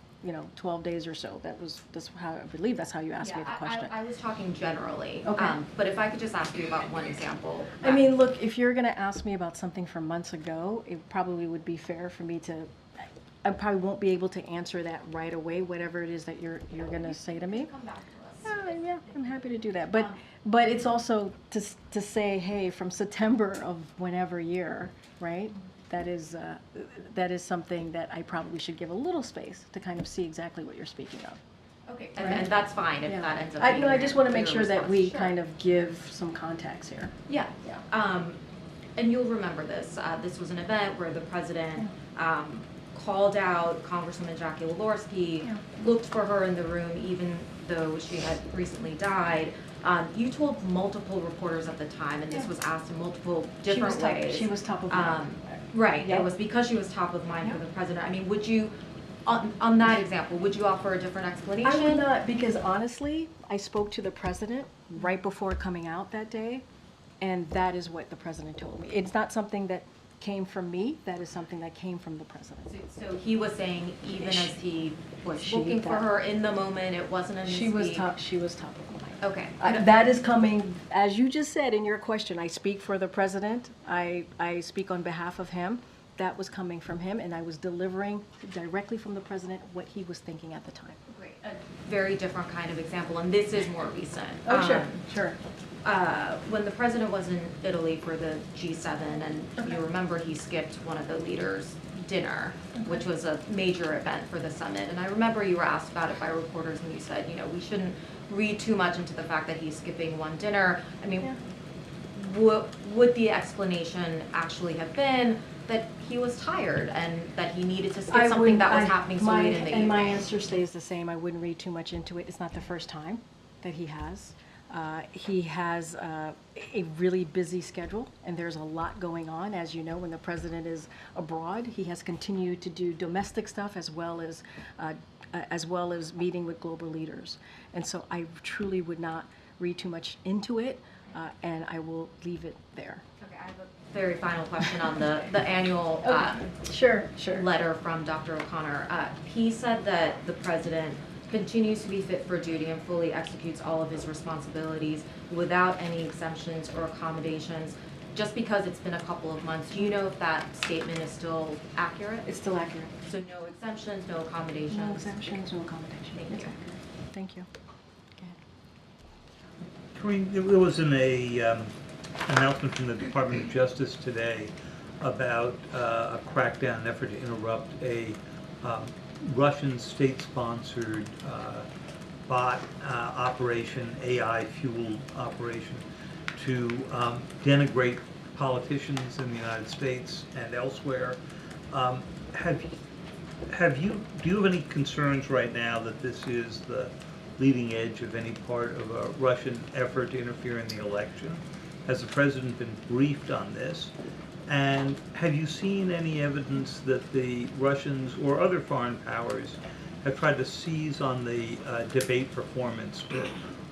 12 days or so. That's how, I believe that's how you asked me the question. I was talking generally. Okay. But if I could just ask you about one example. I mean, look, if you're going to ask me about something from months ago, it probably would be fair for me to, I probably won't be able to answer that right away, whatever it is that you're going to say to me. Come back to us. Yeah, I'm happy to do that. But it's also to say, hey, from September of whenever year, right? That is something that I probably should give a little space to kind of see exactly what you're speaking of. Okay, and that's fine if that ends up being I just want to make your sure that response. we Sure. kind of give some context here. Yeah. And you'll remember this. This was an event where the president called out Congresswoman Jackie Walorski, looked for her in the room even though she had recently died. You told multiple reporters at the time, and this was asked in multiple different ways. She was top of mind. Right. It was because she was top of mind for the president. I mean, would you, on that example, would you offer a different explanation? I would not, because honestly, I spoke to the president right before coming out that day, and that is what the president told me. It's not something that came from me. That is something that came from the president. So he was saying, even as he was looking for her in the moment, it wasn't in his She was top of mind. Okay. That is coming, as you just said in your question, I speak for the president. I speak on behalf of him. That was coming from him, and I was delivering directly from the president what he was thinking at the time. Great. A very different kind of example, and this is more recent. Oh, sure. when the president was in Italy for the G7, and you remember he skipped one of the leaders' dinner, which was a major event for the summit. And I remember you were asked about it by reporters, and you said, you know, we shouldn't read too much into the fact that he's skipping one dinner. I mean, would the explanation actually have been that he was tired and that he needed to skip something that was happening so late in the evening? And my answer stays the same. I wouldn't read too much into it. It's not the first time that he has. He has a really busy schedule, and there's a lot going on. As you know, when the president is abroad, he has continued to do domestic stuff as well as meeting with global leaders. And so I truly would not read too much into it, and I will leave it there. Okay, I have a very final question on the annual Sure. letter from Dr. O'Connor. He said that the president continues to be fit for duty and fully executes all of his responsibilities without any exemptions or accommodations. Just because it's been a couple of months, do you know if that statement is still accurate? It's still accurate. So no exemptions, no accommodations? No exemptions, no accommodations. Thank It's you. accurate. Thank you. Karine, there was an announcement from the Department of Justice today about a crackdown, an effort to interrupt a Russian state-sponsored bot operation, AI-fueled operation, to denigrate politicians in the United States and elsewhere. Do you have any concerns right now that this is the leading edge of any part of a Russian effort to interfere in the election? Has the president been briefed on this? And have you seen any evidence that the Russians or other foreign powers have tried to seize on the debate performance to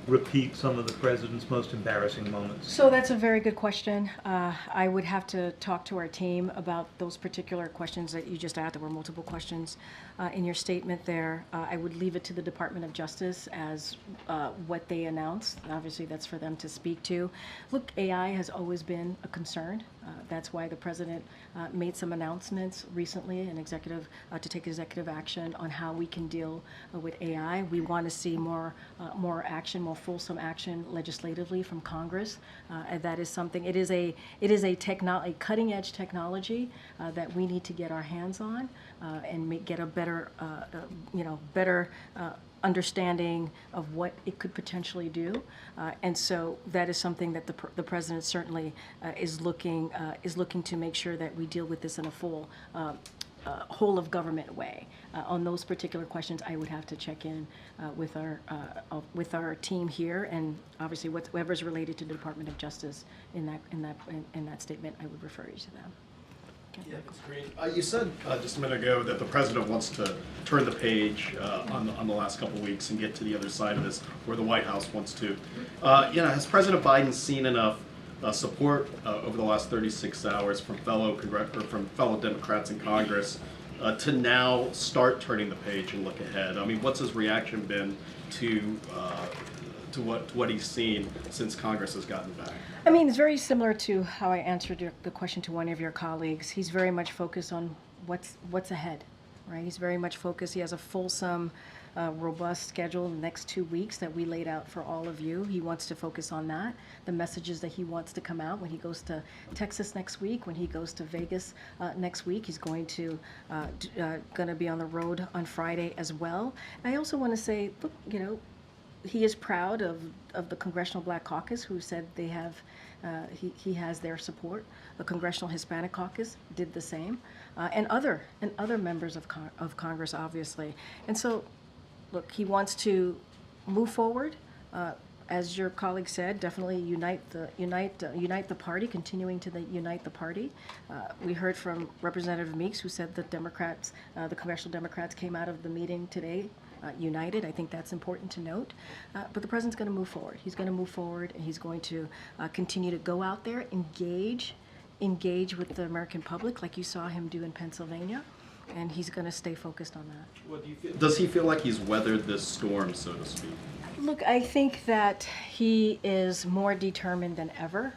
repeat some of the president's most embarrassing moments? So that's a very good question. I would have to talk to our team about those particular questions that you just asked. There were multiple questions in your statement there. I would leave it to the Department of Justice as what they announced. Obviously, that's for them to speak to. Look, AI has always been a concern. That's why the president made some announcements recently, an executive to take executive action on how we can deal with AI. We want to see more action, more fulsome action legislatively from Congress. And that is something. It is a cutting edge technology that we need to get our hands on and get a better understanding of what it could potentially do, and so that is something that the president certainly is looking to make sure that we deal with this in a full whole of government way. On those particular questions, I would have to check in with our team here, and obviously whatever's related to the Department of Justice in that statement, I would refer you to them. Yeah, that's great. You said just a minute ago that the president wants to turn the page on the last couple of weeks and get to the other side of this, where the White House wants to. Has President Biden seen enough support over the last 36 hours from fellow Democrats in Congress to now start turning the page and look ahead? I mean, what's his reaction been to what he's seen since Congress has gotten back? I mean, it's very similar to how I answered the question to one of your colleagues. He's very much focused on what's ahead, right? He's very much focused. He has a fulsome, robust schedule in the next 2 weeks that we laid out for all of you. He wants to focus on that, the messages that he wants to come out when he goes to Texas next week, when he goes to Vegas next week. He's going to be on the road on Friday as well. And I also want to say, look, he is proud of the Congressional Black Caucus, who said they have, he has their support. The Congressional Hispanic Caucus did the same, and other members of Congress, obviously. And so, look, he wants to move forward. As your colleague said, definitely unite the party, continuing to unite the party. We heard from Representative Meeks, who said that Democrats, the Congressional Democrats, came out of the meeting today united. I think that's important to note. But the president's going to move forward. He's going to move forward, and he's going to continue to go out there, engage with the American public, like you saw him do in Pennsylvania, and he's going to stay focused on that. What do you feel? Does he feel like he's weathered this storm, so to speak? Look, I think that he is more determined than ever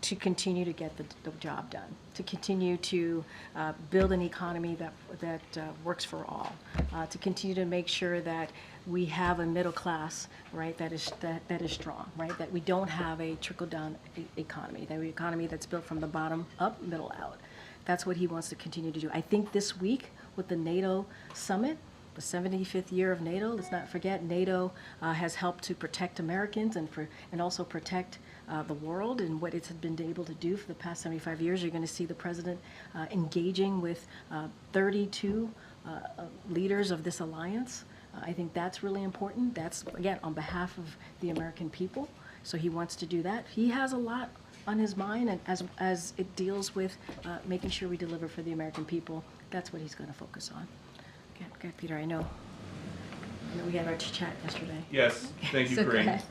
to continue to get the job done, to continue to build an economy that works for all, to continue to make sure that we have a middle class, right, that is strong, right, that we don't have a trickle-down economy, that we economy that's built from the bottom up, middle out. That's what he wants to continue to do. I think this week with the NATO summit, the 75th year of NATO, let's not forget, NATO has helped to protect Americans and also protect the world and what it's been able to do for the past 75 years. You're going to see the president engaging with 32 leaders of this alliance. I think that's really important. That's, again, on behalf of the American people. So he wants to do that. He has a lot on his mind, and as it deals with making sure we deliver for the American people, that's what he's going to focus on. Okay, Peter, I know we had our chat yesterday. Yes, thank you, So go Karine. ahead.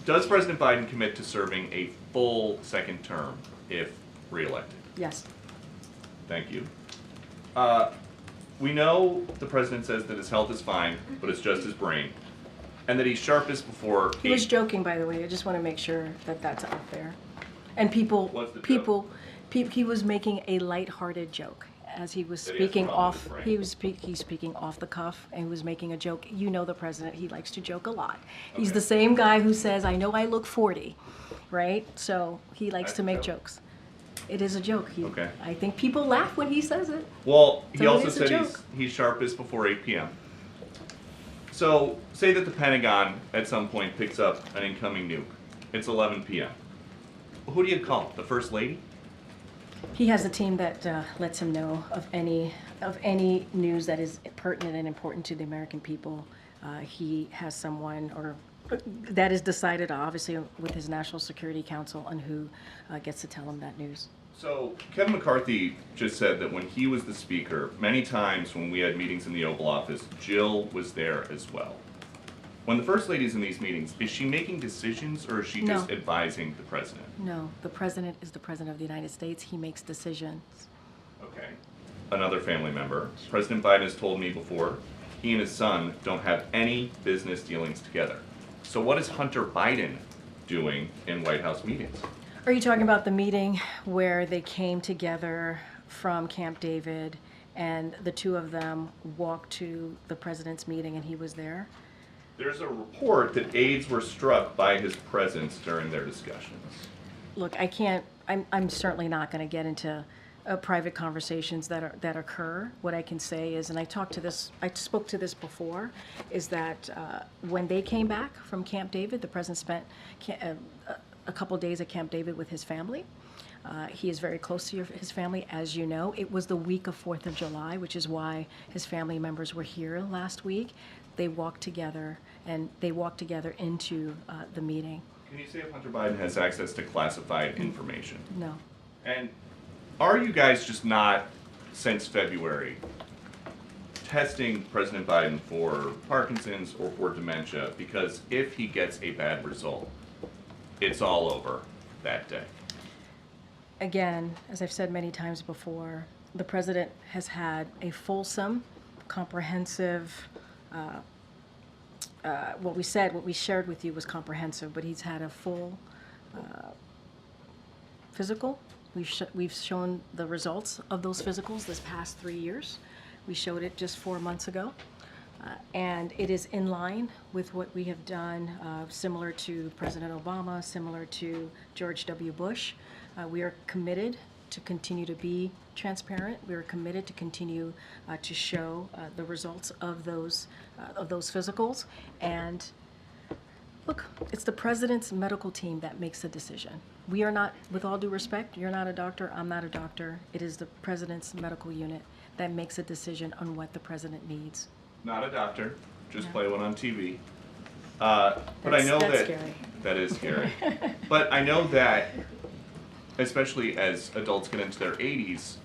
Does President Biden commit to serving a full second term if reelected? Yes. Thank you. We know the president says that his health is fine, but it's just his brain, and that he's sharpest before. He was joking, by the way. I just want to make sure that that's out there. And he was making a lighthearted joke as he was speaking off. He's speaking off the cuff, and he was making a joke. You know the president; he likes to joke a lot. He's the same guy who says, "I know I look 40," right? So he likes to make jokes. It is a joke. I think people laugh when he says it. Well, he So it also is a said joke. he's sharpest before 8 p.m. So say that the Pentagon at some point picks up an incoming nuke. It's 11 p.m. Who do you call? The First Lady? He has a team that lets him know of any news that is pertinent and important to the American people. He has someone that is decided, obviously, with his National Security Council on who gets to tell him that news. So Kevin McCarthy just said that when he was the speaker, many times when we had meetings in the Oval Office, Jill was there as well. When the First Lady's in these meetings, is she making decisions or is she just advising the president? No, the president is the president of the United States. He makes decisions. Okay. Another family member. President Biden has told me before, he and his son don't have any business dealings together. So what is Hunter Biden doing in White House meetings? Are you talking about the meeting where they came together from Camp David and the two of them walked to the president's meeting and he was there? There's a report that aides were struck by his presence during their discussions. Look, I'm certainly not going to get into private conversations that occur. What I can say is, and I spoke to this before, is that when they came back from Camp David, the president spent a couple days at Camp David with his family. He is very close to his family, as you know. It was the week of 4th of July, which is why his family members were here last week. They walked together, and they walked together into the meeting. Can you say if Hunter Biden has access to classified information? No. And are you guys just not, since February, testing President Biden for Parkinson's or for dementia? Because if he gets a bad result, it's all over that day. Again, as I've said many times before, the president has had a fulsome, comprehensive, what we shared with you was comprehensive, but he's had a full physical. We've shown the results of those physicals this past 3 years. We showed it just 4 months ago. And it is in line with what we have done, similar to President Obama, similar to George W. Bush. We are committed to continue to be transparent. We are committed to continue to show the results of those physicals. And look, it's the president's medical team that makes the decision. We are not, with all due respect, you're not a doctor, I'm not a doctor. It is the president's medical unit that makes a decision on what the president needs. Not a doctor, just play one on TV. But I know that's that scary. that is scary. But I know that, especially as adults get into their 80s,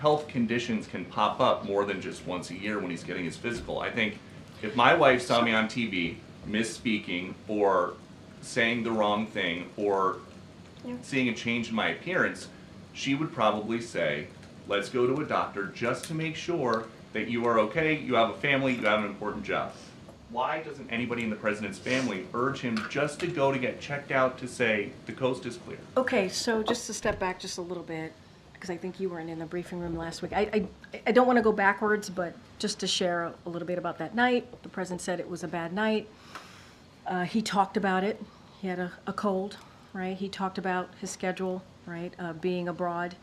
health conditions can pop up more than just once a year when he's getting his physical. I think if my wife saw me on TV misspeaking or saying the wrong thing or seeing a change in my appearance, she would probably say, let's go to a doctor just to make sure that you are okay, you have a family, you have an important job. why doesn't anybody in the president's family urge him just to go to get checked out to say the coast is clear? Okay, so just to step back just a little bit, because I think you weren't in the briefing room last week. I don't want to go backwards, but just to share a little bit about that night. The president said it was a bad night. He talked about it. He had a cold, right? He talked about his schedule, right, being abroad.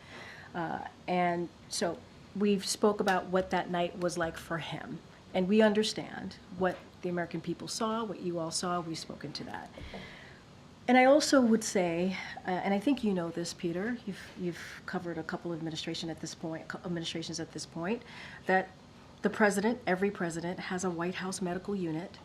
And so we've spoke about what that night was like for him. And we understand what the American people saw, what you all saw. We've spoken to that. And I also would say, and I think you know this, Peter, you've covered a couple of administrations at this point, that the president, every president, has a White House medical unit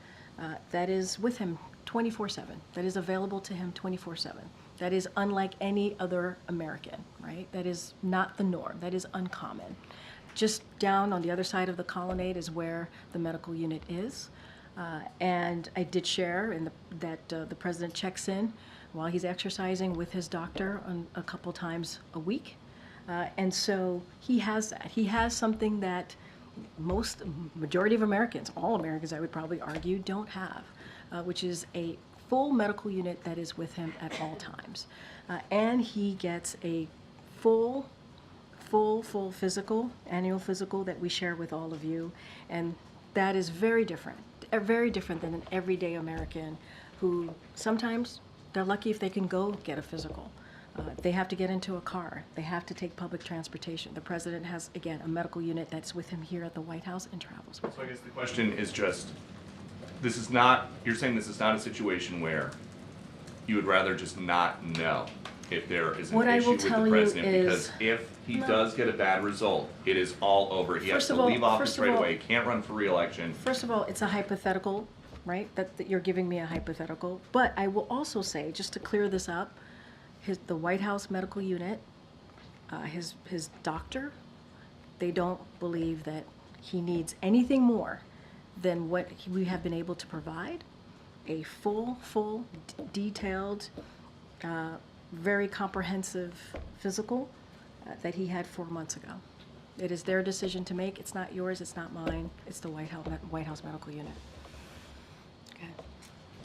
that is with him 24/7, that is available to him 24/7. That is unlike any other American, right? That is not the norm. That is uncommon. Just down on the other side of the colonnade is where the medical unit is. And I did share that the president checks in while he's exercising with his doctor a couple times a week. And so he has that. He has something that majority of Americans, all Americans I would probably argue, don't have, which is a full medical unit that is with him at all times. And he gets a full physical, annual physical that we share with all of you. And that is very different than an everyday American who sometimes they're lucky if they can go get a physical. They have to get into a car. They have to take public transportation. The president has, again, a medical unit that's with him here at the White House and travels with him. So I guess the question is just, you're saying this is not a situation where you would rather just not know if there is an issue with the president, because if he does get a bad result, it is all over. He has to leave office right away. He can't run for re-election. First of all, it's a hypothetical, right? That you're giving me a hypothetical. But I will also say, just to clear this up, the White House medical unit, his doctor, they don't believe that he needs anything more than what we have been able to provide. A full, detailed, very comprehensive physical that he had 4 months ago. It is their decision to make. It's not yours. It's not mine. It's the White House medical unit. Okay.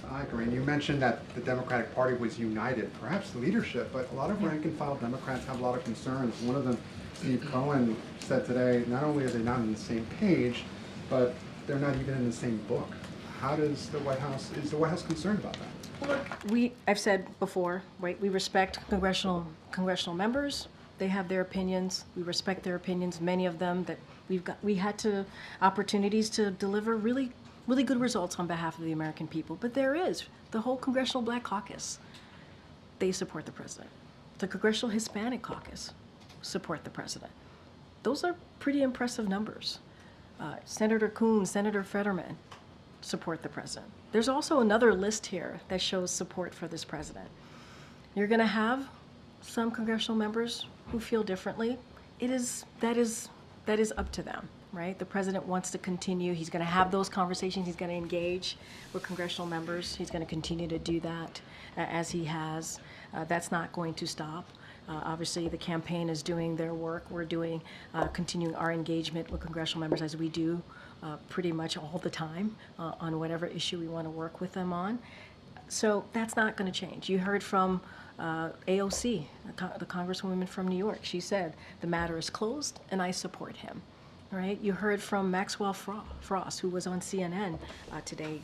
Hi, Karine. You mentioned that the Democratic Party was united, perhaps the leadership, but a lot of rank-and-file Democrats have a lot of concerns. One of them, Steve Cohen, said today, not only are they not on the same page, but they're not even in the same book. How does the White House concerned about that? Look, I've said before, right, we respect congressional members. They have their opinions. We respect their opinions. Many of them that we had opportunities to deliver really good results on behalf of the American people. But there is the whole Congressional Black Caucus. They support the president. The Congressional Hispanic Caucus support the president. Those are pretty impressive numbers. Senator Coons, Senator Fetterman support the president. There's also another list here that shows support for this president. You're going to have some congressional members who feel differently. That is up to them, right? The president wants to continue. He's going to have those conversations. He's going to engage with congressional members. He's going to continue to do that as he has. That's not going to stop. Obviously, the campaign is doing their work. We're continuing our engagement with congressional members as we do pretty much all the time on whatever issue we want to work with them on. So that's not going to change. You heard from AOC, the Congresswoman from New York. She said, the matter is closed and I support him. Right? You heard from Maxwell Frost, who was on CNN today,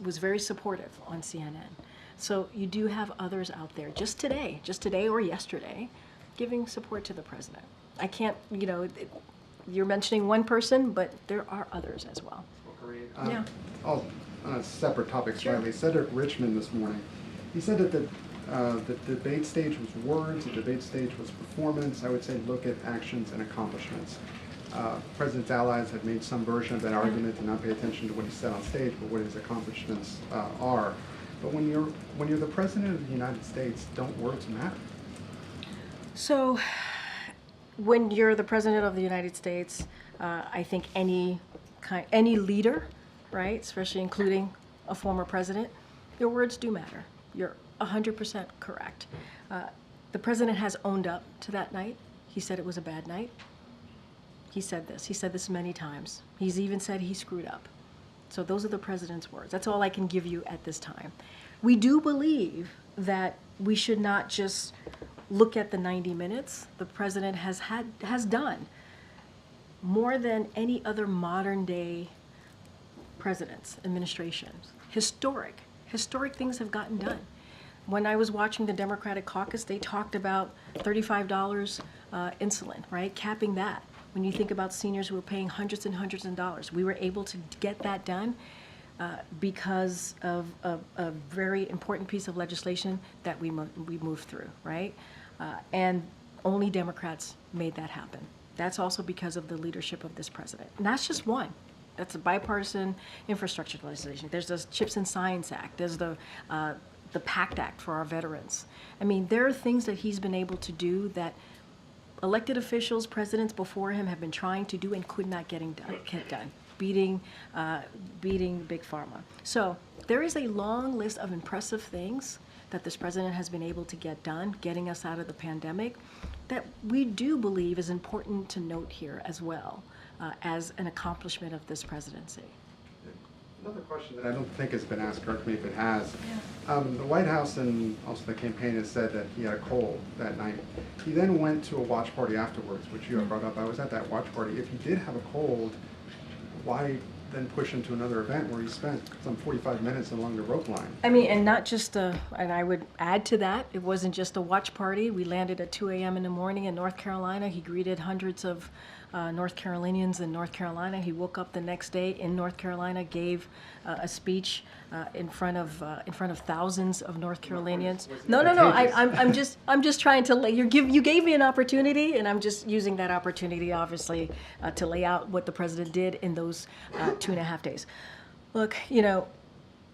was very supportive on CNN. So you do have others out there, just today or yesterday, giving support to the president. I can't, you're mentioning one person, but there are others as well. Yeah. On a separate topic slightly, Cedric Richmond this morning, he said that the debate stage was words, the debate stage was performance. I would say look at actions and accomplishments. President's allies have made some version of that argument to not pay attention to what he said on stage, but what his accomplishments are. But when you're the president of the United States, don't words matter? So, when you're the president of the United States, I think any leader, right, especially including a former president, your words do matter. You're 100% correct. The president has owned up to that night. He said it was a bad night. He said this. He said this many times. He's even said he screwed up. So those are the president's words. That's all I can give you at this time. We do believe that we should not just look at the 90 minutes. The president has done more than any other modern day presidents, administrations. Historic things have gotten done. When I was watching the Democratic caucus, they talked about $35 insulin, right? Capping that. When you think about seniors who are paying hundreds and hundreds of dollars, we were able to get that done because of a very important piece of legislation that we moved through, right? And only Democrats made that happen. That's also because of the leadership of this president. And that's just one. That's a bipartisan infrastructure legislation. There's the CHIPS and Science Act. There's the PACT Act for our veterans. I mean, there are things that he's been able to do that elected officials, presidents before him have been trying to do and could not get done, beating Big Pharma. So there is a long list of impressive things that this president has been able to get done, getting us out of the pandemic, that we do believe is important to note here as well as an accomplishment of this presidency. Another question that I don't think has been asked, correct me if it has. The White House and also the campaign has said that he had a cold that night. He then went to a watch party afterwards, which you have brought up. I was at that watch party. If he did have a cold, why then push him to another event where he spent some 45 minutes along the rope line? I mean, and not just and I would add to that, it wasn't just a watch party. We landed at 2 a.m. in the morning in North Carolina. He greeted hundreds of North Carolinians in North Carolina. He woke up the next day in North Carolina, gave a speech in front of thousands of North Carolinians. No. I'm just trying to you gave me an opportunity, and I'm just using that opportunity, obviously, to lay out what the president did in those 2.5 days. Look,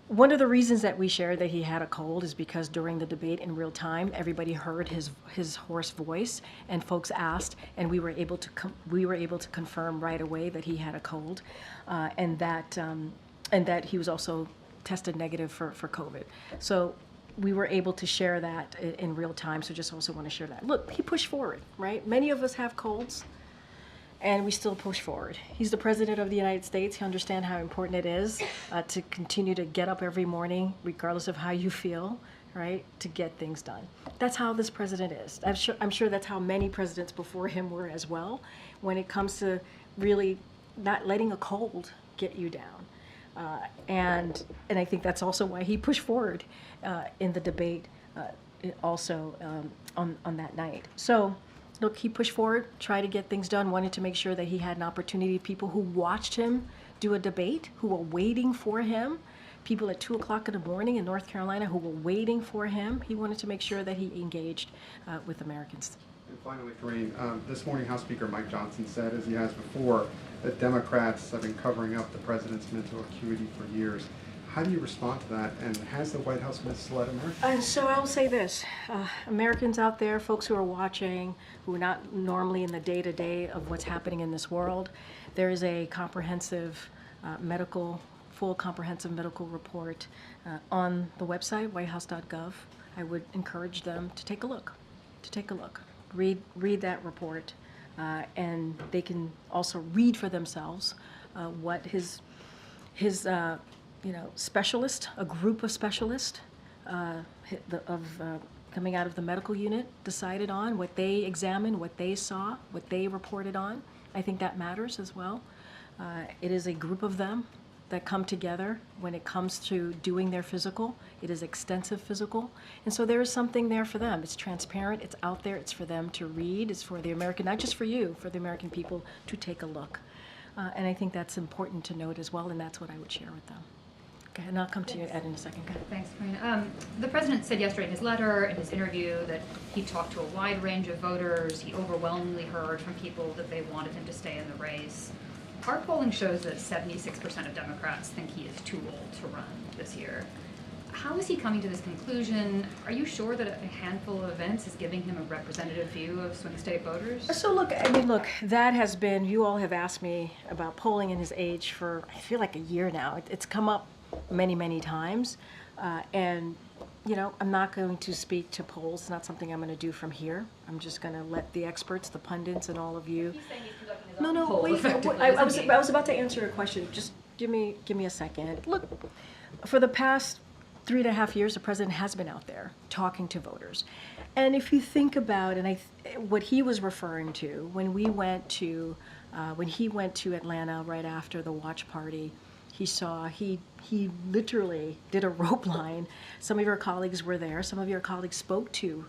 one of the reasons that we shared that he had a cold is because during the debate in real time, everybody heard his hoarse voice, and folks asked, and we were able to confirm right away that he had a cold, and that he was also tested negative for COVID. So we were able to share that in real time. So just also want to share that. Look, he pushed forward, right? Many of us have colds, and we still push forward. He's the president of the United States. He understands how important it is to continue to get up every morning, regardless of how you feel, right, to get things done. That's how this president is. I'm sure that's how many presidents before him were as well, when it comes to really not letting a cold get you down. And I think that's also why he pushed forward in the debate also on that night. So look, he pushed forward, tried to get things done, wanted to make sure that he had an opportunity. People who watched him do a debate, who were waiting for him, people at 2 o'clock in the morning in North Carolina who were waiting for him. He wanted to make sure that he engaged with Americans. And finally, Karine, this morning House Speaker Mike Johnson said, as he has before, that Democrats have been covering up the president's mental acuity for years. How do you respond to that, and has the White House misled Americans? So I'll say this, Americans out there, folks who are watching, who are not normally in the day-to-day of what's happening in this world, there is a comprehensive full comprehensive medical report on the website, whitehouse.gov. I would encourage them to take a look, read that report, and they can also read for themselves what his specialist, a group of specialists coming out of the medical unit decided on, what they examined, what they saw, what they reported on. I think that matters as well. It is a group of them that come together when it comes to doing their physical. It is extensive physical. And so there is something there for them. It's transparent, it's out there, it's for them to read, it's for the American, not just for you, for the American people to take a look. And I think that's important to note as well, and that's what I would share with them. Okay, and I'll come to you, Ed, in a second. Okay. Thanks, Karine. The president said yesterday in his letter, in his interview, that he talked to a wide range of voters. He overwhelmingly heard from people that they wanted him to stay in the race. Our polling shows that 76% of Democrats think he is too old to run this year. How is he coming to this conclusion? Are you sure that a handful of events is giving him a representative view of swing state voters? So look, that has been, you all have asked me about polling and his age for, I feel like a year now. It's come up many, many times. And, I'm not going to speak to polls. It's not something I'm going to do from here. I'm just going to let the experts, the pundits, and all of you. He's saying he's conducting his No, own poll wait. effectively, I was about to answer a question. Just give me a second. Look, for the past 3.5 years, the president has been out there talking to voters. And if you think about, what he was referring to when he went to Atlanta right after the watch party, he literally did a rope line. Some of your colleagues were there. Some of your colleagues spoke to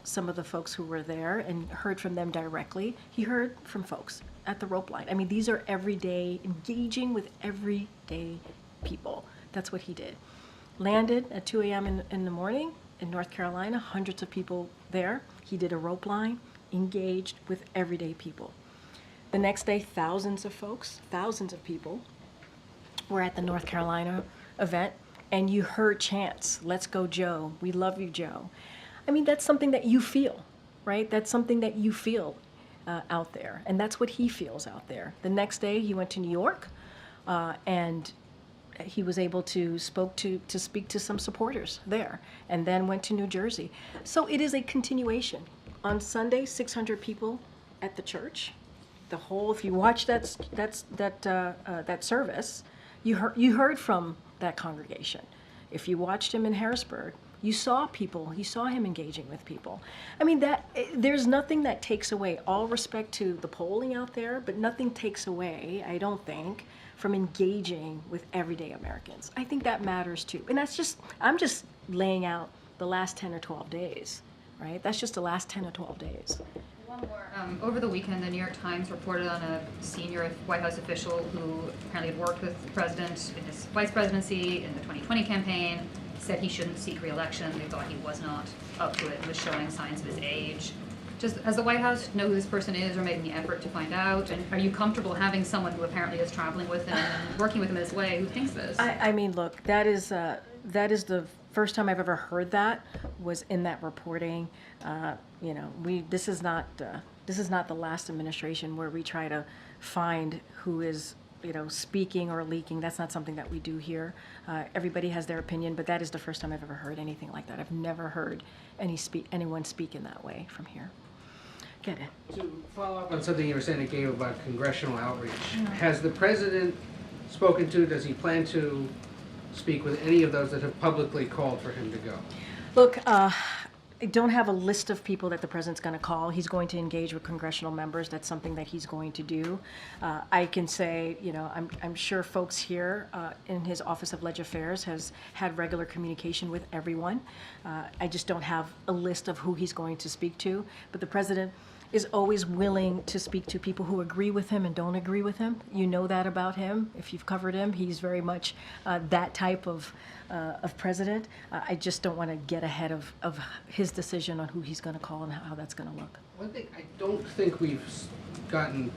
some of the folks who were there and heard from them directly. He heard from folks at the rope line. I mean, these are everyday, engaging with everyday people. That's what he did. Landed at 2 a.m. in the morning in North Carolina, hundreds of people there. He did a rope line, engaged with everyday people. The next day, thousands of folks, thousands of people were at the North Carolina event, and you heard chants, "Let's go, Joe. We love you, Joe." I mean, that's something that you feel, right? That's something that you feel out there, and that's what he feels out there. The next day, he went to New York, and he was able to speak to some supporters there, and then went to New Jersey. So it is a continuation. On Sunday, 600 people at the church. The whole, if you watch that service, you heard from that congregation. If you watched him in Harrisburg, you saw him engaging with people. I mean, there's nothing that takes away, all respect to the polling out there, but nothing takes away, I don't think, from engaging with everyday Americans. I think that matters too. And I'm just laying out the last 10 or 12 days, right? That's just the last 10 or 12 days. One more. Over the weekend, the New York Times reported on a senior White House official who apparently had worked with the president in his vice presidency in the 2020 campaign, said he shouldn't seek re-election. They thought he was not up to it and was showing signs of his age. Does the White House know who this person is or made any effort to find out? And are you comfortable having someone who apparently is traveling with him and working with him this way who thinks this? I mean, look, that is the first time I've ever heard that was in that reporting. This is not the last administration where we try to find who is speaking or leaking. That's not something that we do here. Everybody has their opinion, but that is the first time I've ever heard anything like that. I've never heard anyone speak in that way from here. Get it. To follow up on something you were saying, Gabe, about congressional outreach, has the president spoken to, does he plan to speak with any of those that have publicly called for him to go? Look, I don't have a list of people that the president's going to call. He's going to engage with congressional members. That's something that he's going to do. I can say, I'm sure folks here in his Office of Leg Affairs has had regular communication with everyone. I just don't have a list of who he's going to speak to. But the president is always willing to speak to people who agree with him and don't agree with him. You know that about him. If you've covered him, he's very much that type of president. I just don't want to get ahead of his decision on who he's going to call and how that's going to look. One thing I don't think we've gotten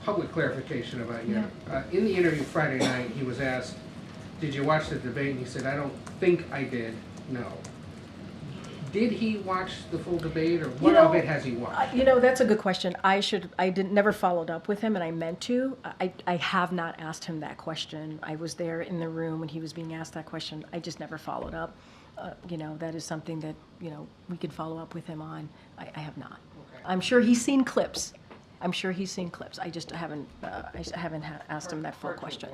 public clarification about yet. In the interview Friday night, he was asked, "Did you watch the debate?" And he said, "I don't think I did, no." Did he watch the full debate, or what of it has he watched? That's a good question. I never followed up with him, and I meant to. I have not asked him that question. I was there in the room when he was being asked that question. I just never followed up. That is something that, we could follow up with him on. I have not. Okay. I'm sure he's seen clips. I just haven't asked him that full question.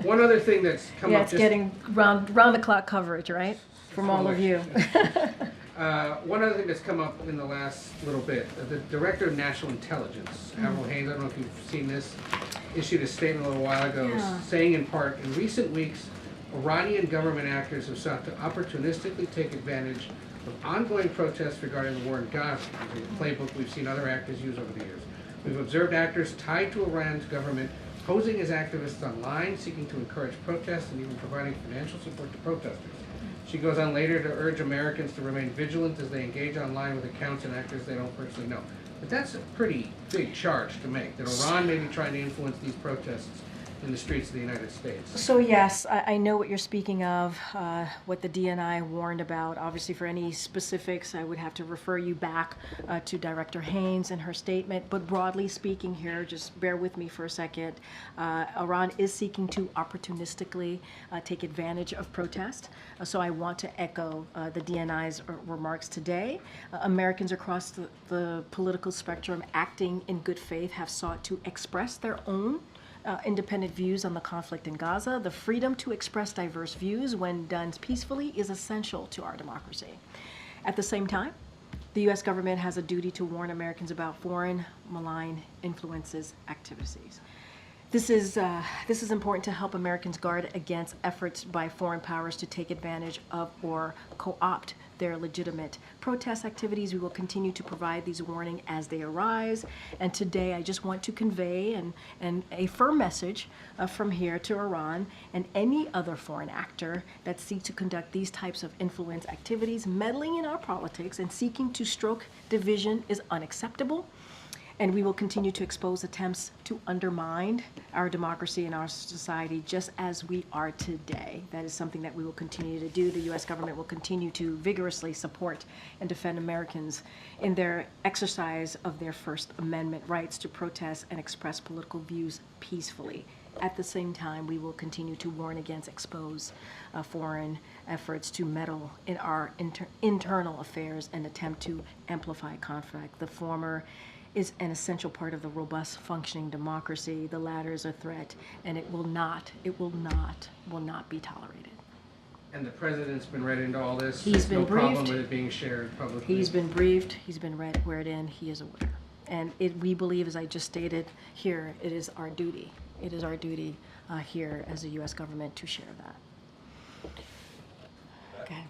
One other thing that's come up. It's getting round the clock coverage, right? From all of you. One other thing that's come up in the last little bit, the Director of National Intelligence, Avril Haines, I don't know if you've seen this, issued a statement a little while ago saying in part, in recent weeks, Iranian government actors have sought to opportunistically take advantage of ongoing protests regarding the war in Gaza, a playbook we've seen other actors use over the years. We've observed actors tied to Iran's government posing as activists online, seeking to encourage protests and even providing financial support to protesters. She goes on later to urge Americans to remain vigilant as they engage online with accounts and actors they don't personally know. But that's a pretty big charge to make, that Iran may be trying to influence these protests in the streets of the United States. So yes, I know what you're speaking of, what the DNI warned about. Obviously, for any specifics, I would have to refer you back to Director Haines and her statement. But broadly speaking here, just bear with me for a second, Iran is seeking to opportunistically take advantage of protest. So I want to echo the DNI's remarks today. Americans across the political spectrum acting in good faith have sought to express their own independent views on the conflict in Gaza. The freedom to express diverse views when done peacefully is essential to our democracy. At the same time, the U.S. government has a duty to warn Americans about foreign malign influences activities. This is important to help Americans guard against efforts by foreign powers to take advantage of or co-opt their legitimate protest activities. We will continue to provide these warnings as they arise. And today I just want to convey a firm message from here to Iran and any other foreign actor that seeks to conduct these types of influence activities. Meddling in our politics and seeking to stroke division is unacceptable. And we will continue to expose attempts to undermine our democracy and our society just as we are today. That is something that we will continue to do. The U.S. government will continue to vigorously support and defend Americans in their exercise of their First Amendment rights to protest and express political views peacefully. At the same time, we will continue to warn against expose foreign efforts to meddle in our internal affairs and attempt to amplify conflict. The former is an essential part of the robust functioning democracy. The latter is a threat, and it will not be tolerated. And the president's been read into all this? He's been briefed. No problem with it being shared publicly? He's been briefed, he's been read in, he is aware. And we believe, as I just stated here, it is our duty. It is our duty here as a U.S. government to share that. Okay.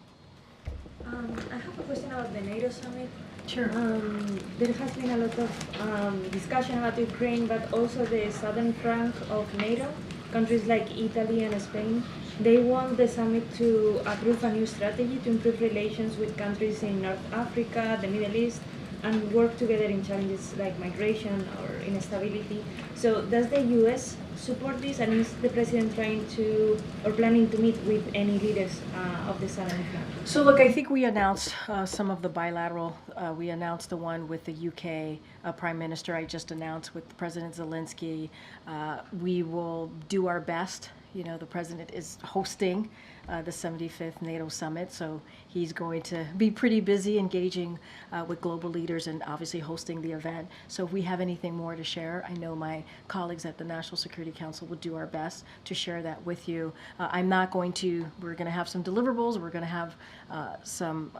I have a question about the NATO summit. Sure. There has been a lot of discussion about Ukraine, but also the southern flank of NATO, countries like Italy and Spain. They want the summit to approve a new strategy to improve relations with countries in North Africa, the Middle East, and work together in challenges like migration or instability. So does the U.S. support this, and is the president trying to or planning to meet with any leaders of the southern flank? So look, I think we announced some of the bilateral. We announced the one with the UK Prime Minister. I just announced with President Zelensky. We will do our best. You know, the president is hosting the 75th NATO summit, so he's going to be pretty busy engaging with global leaders and obviously hosting the event. So if we have anything more to share, I know my colleagues at the National Security Council will do our best to share that with you. I'm not going to, we're going to have some deliverables, we're going to have some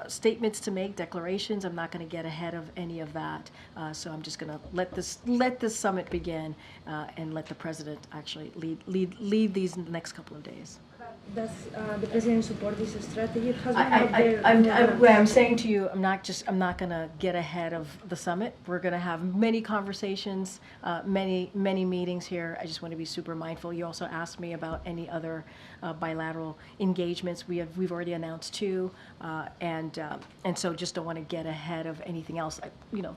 statements to make, declarations. I'm not going to get ahead of any of that. So I'm just going to let this summit begin and let the president actually lead these next couple of days. Does the president support this strategy? I'm saying to you, I'm not going to get ahead of the summit. We're going to have many conversations, many meetings here. I just want to be super mindful. You also asked me about any other bilateral engagements. We've already announced 2, and so just don't want to get ahead of anything else.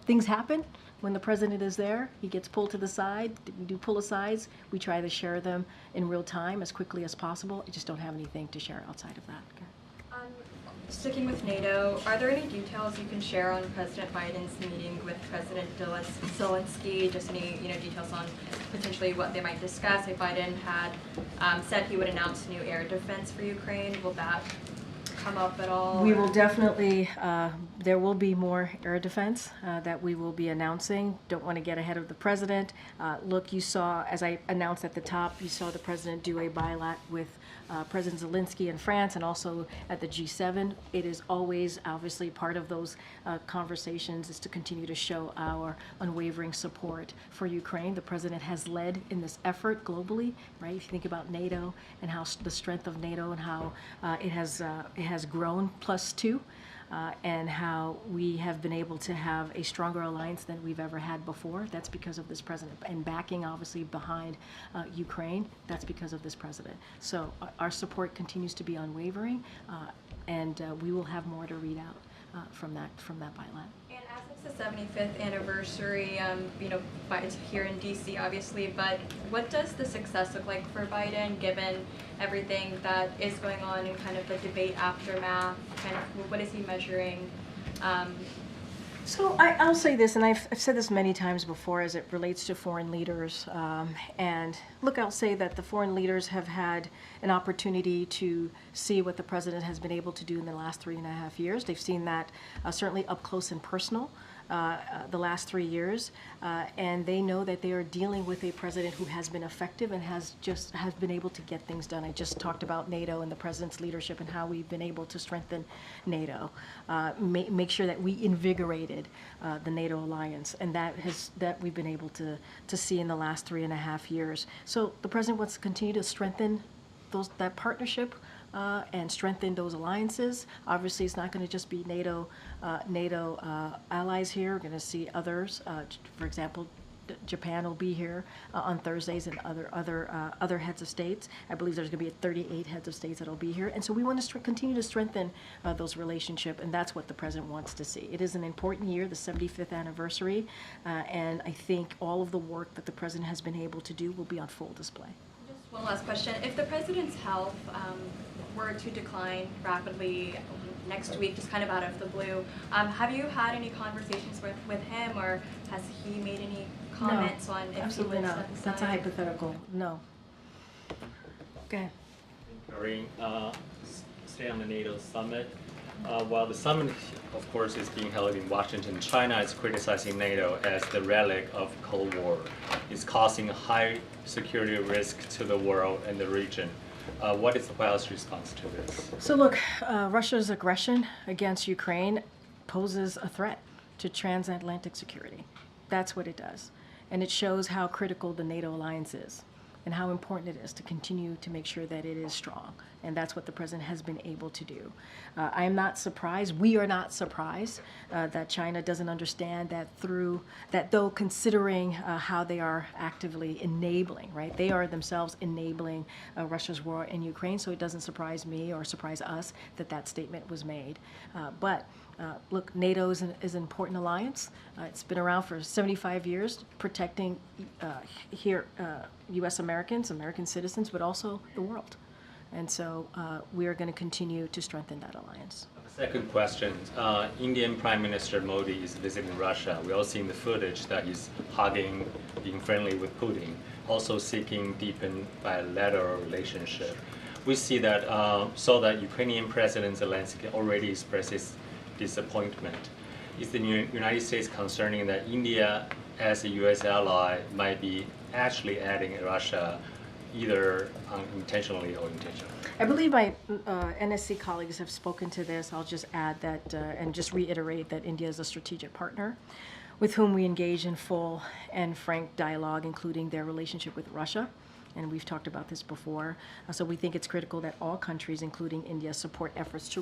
Things happen. When the president is there, he gets pulled to the side. We do pull-asides. We try to share them in real time as quickly as possible. I just don't have anything to share outside of that. Okay. Sticking with NATO, are there any details you can share on President Biden's meeting with President Zelensky? Just any details on potentially what they might discuss? If Biden had said he would announce new air defense for Ukraine, will that come up at all? We will definitely, there will be more air defense that we will be announcing. Don't want to get ahead of the president. Look, you saw, as I announced at the top, you saw the president do a bilat with President Zelensky in France and also at the G7. It is always, obviously, part of those conversations is to continue to show our unwavering support for Ukraine. The president has led in this effort globally, right? If you think about NATO and how the strength of NATO and how it has grown +2, and how we have been able to have a stronger alliance than we've ever had before. That's because of this president. And backing, obviously, behind Ukraine, that's because of this president. So our support continues to be unwavering, and we will have more to read out from that bilat. And as it's the 75th anniversary, Biden's here in D.C., obviously, but what does the success look like for Biden, given everything that is going on in kind of the debate aftermath? Kind of, what is he measuring? So I'll say this, and I've said this many times before as it relates to foreign leaders. And look, I'll say that the foreign leaders have had an opportunity to see what the president has been able to do in the last 3.5 years. They've seen that certainly up close and personal. the last 3 years, and they know that they are dealing with a president who has been effective and has been able to get things done. I just talked about NATO and the president's leadership and how we've been able to strengthen NATO, make sure that we invigorated the NATO alliance, and that we've been able to see in the last 3.5 years. So the president wants to continue to strengthen that partnership and strengthen those alliances. Obviously, it's not going to just be NATO allies here. We're going to see others. For example, Japan will be here on Thursdays, and other heads of states. I believe there's going to be 38 heads of states that will be here, and so we want to continue to strengthen those relationships, and that's what the president wants to see. It is an important year, the 75th anniversary, and I think all of the work that the president has been able to do will be on full display. Just one last question: if the president's health were to decline rapidly next week, just kind of out of the blue, have you had any conversations with him, or has he made any comments on if absolutely he would not. step aside? That's a hypothetical. No. Okay. Karine, stay on the NATO summit. While the summit, of course, is being held in Washington, China is criticizing NATO as the relic of Cold War. It's causing a high security risk to the world and the region. What is the White House response to this? So look, Russia's aggression against Ukraine poses a threat to transatlantic security. That's what it does. And it shows how critical the NATO alliance is and how important it is to continue to make sure that it is strong. And that's what the president has been able to do. I am not surprised, we are not surprised that China doesn't understand that though considering how they are actively enabling, right? They are themselves enabling Russia's war in Ukraine, so it doesn't surprise me or surprise us that that statement was made. But look, NATO is an important alliance. It's been around for 75 years, protecting U.S. Americans, American citizens, but also the world. And so we are going to continue to strengthen that alliance. Second question. Indian Prime Minister Modi is visiting Russia. We all seen the footage that he's hugging, being friendly with Putin, also seeking deepen bilateral relationship. We see that, so that Ukrainian President Zelensky already expresses disappointment. Is the United States concerning that India, as a U.S. ally, might be actually adding Russia either unintentionally or intentionally? I believe my NSC colleagues have spoken to this. I'll just add that and just reiterate that India is a strategic partner with whom we engage in full and frank dialogue, including their relationship with Russia. And we've talked about this before. So we think it's critical that all countries, including India, support efforts to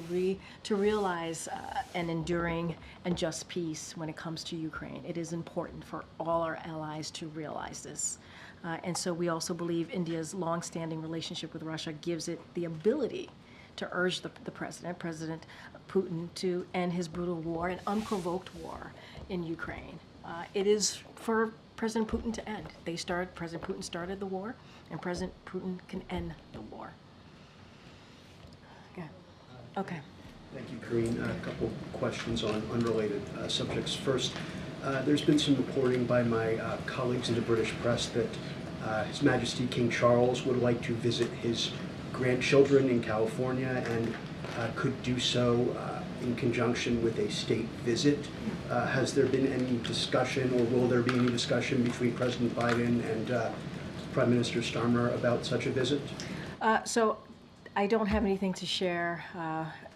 realize an enduring and just peace when it comes to Ukraine. It is important for all our allies to realize this. And so we also believe India's longstanding relationship with Russia gives it the ability to urge the President Putin, to end his brutal war, an unprovoked war in Ukraine. It is for President Putin to end. President Putin started the war, and President Putin can end the war. Okay. Thank you, Karine. A couple questions on unrelated subjects. First, there's been some reporting by my colleagues in the British press that His Majesty King Charles would like to visit his grandchildren in California and could do so in conjunction with a state visit. Has there been any discussion, or will there be any discussion between President Biden and Prime Minister Starmer about such a visit? So I don't have anything to share.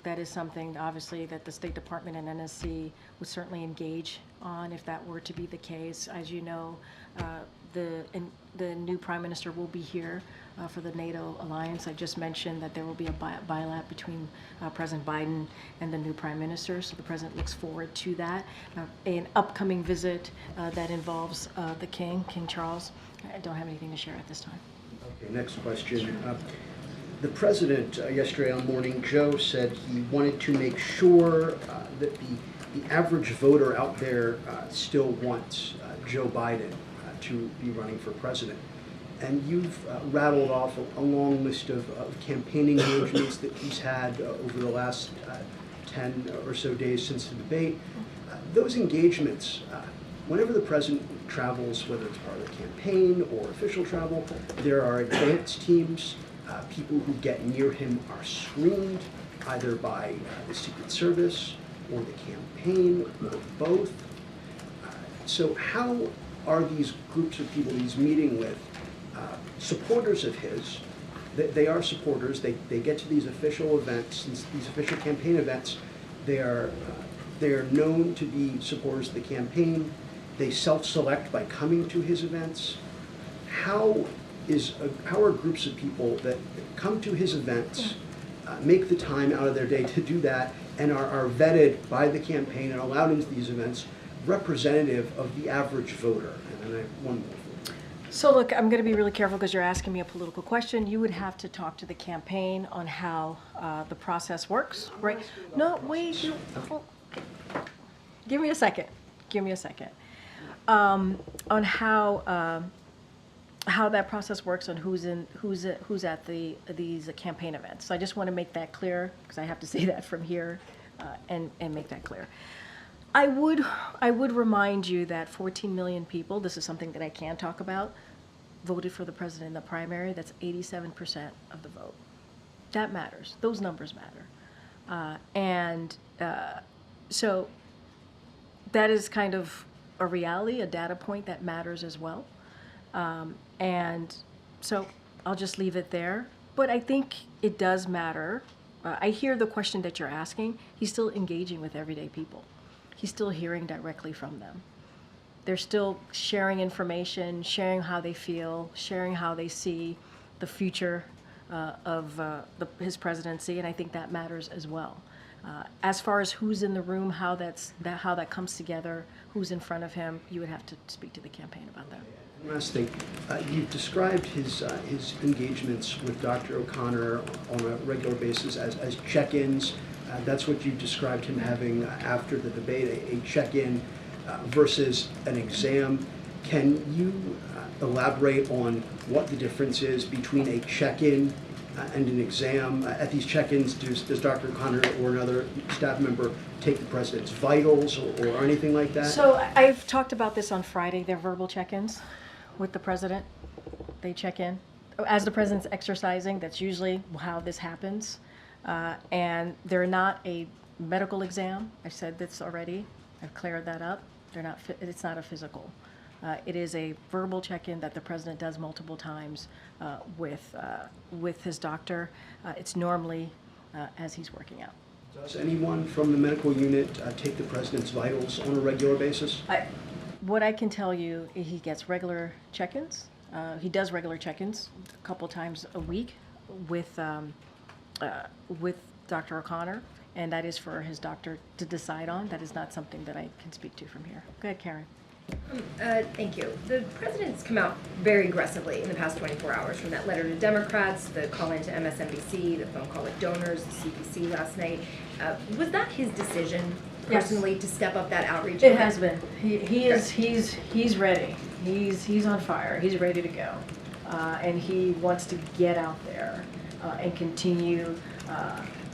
That is something, obviously, that the State Department and NSC would certainly engage on if that were to be the case. As you know, the new Prime Minister will be here for the NATO alliance. I just mentioned that there will be a bilat between President Biden and the new Prime Minister, so the President looks forward to that. An upcoming visit that involves the King Charles. I don't have anything to share at this time. Okay, next question. The President yesterday on Morning Joe said he wanted to make sure that the average voter out there still wants Joe Biden to be running for president. And you've rattled off a long list of campaigning engagements that he's had over the last 10 or so days since the debate. Those engagements, whenever the president travels, whether it's part of the campaign or official travel, there are advance teams. People who get near him are screened either by the Secret Service or the campaign or both. So how are these groups of people he's meeting with supporters of his? They are supporters. They get to these official events, these official campaign events. They are known to be supporters of the campaign. They self-select by coming to his events. How are groups of people that come to his events, make the time out of their day to do that, and are vetted by the campaign and allowed into these events, representative of the average voter? And then I have one more. So look, I'm going to be really careful because you're asking me a political question. You would have to talk to the campaign on how the process works, right? No, wait. Give me a second. Give me a second. On how that process works on who's at these campaign events. So I just want to make that clear because I have to say that from here and make that clear. I would remind you that 14 million people, this is something that I can talk about, voted for the president in the primary. That's 87% of the vote. That matters. Those numbers matter. So that is kind of a reality, a data point that matters as well. And so I'll just leave it there. But I think it does matter. I hear the question that you're asking. He's still engaging with everyday people. He's still hearing directly from them. They're still sharing information, sharing how they feel, sharing how they see the future of his presidency, and I think that matters as well. As far as who's in the room, how that comes together, who's in front of him, you would have to speak to the campaign about that. Last thing, you've described his engagements with Dr. O'Connor on a regular basis as check-ins. That's what you described him having after the debate, a check-in versus an exam. Can you elaborate on what the difference is between a check-in and an exam? At these check-ins, does Dr. O'Connor or another staff member take the president's vitals or anything like that? So I've talked about this on Friday. They're verbal check-ins with the president. They check in. As the president's exercising, that's usually how this happens. And they're not a medical exam. I said this already. I've cleared that up. It's not a physical. It is a verbal check-in that the president does multiple times with his doctor. It's normally as he's working out. Does anyone from the medical unit take the president's vitals on a regular basis? What I can tell you, he gets regular check-ins. He does regular check-ins a couple times a week with Dr. O'Connor, and that is for his doctor to decide on. That is not something that I can speak to from here. Go ahead, Karen. Thank you. The president's come out very aggressively in the past 24 hours, from that letter to Democrats, the call into MSNBC, the phone call with donors, the CPC last night. Was that his decision personally to step up that outreach? It has been. He's ready. He's on fire. He's ready to go, and he wants to get out there and continue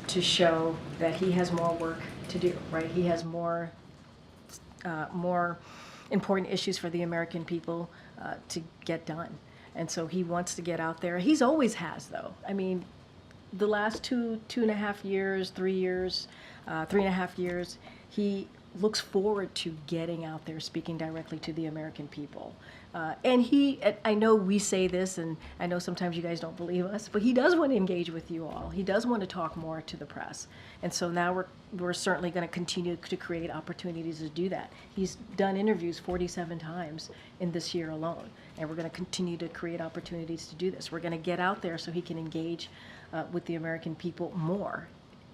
to show that he has more work to do. Right? He has more important issues for the American people to get done. And so he wants to get out there. He's always has, though. I mean, the last 2.5 years, 3 years, 3.5 years, he looks forward to getting out there, speaking directly to the American people. And I know we say this, and I know sometimes you guys don't believe us, but he does want to engage with you all. He does want to talk more to the press. And so now we're certainly going to continue to create opportunities to do that. He's done interviews 47 times in this year alone, and we're going to continue to create opportunities to do this. We're going to get out there so he can engage with the American people more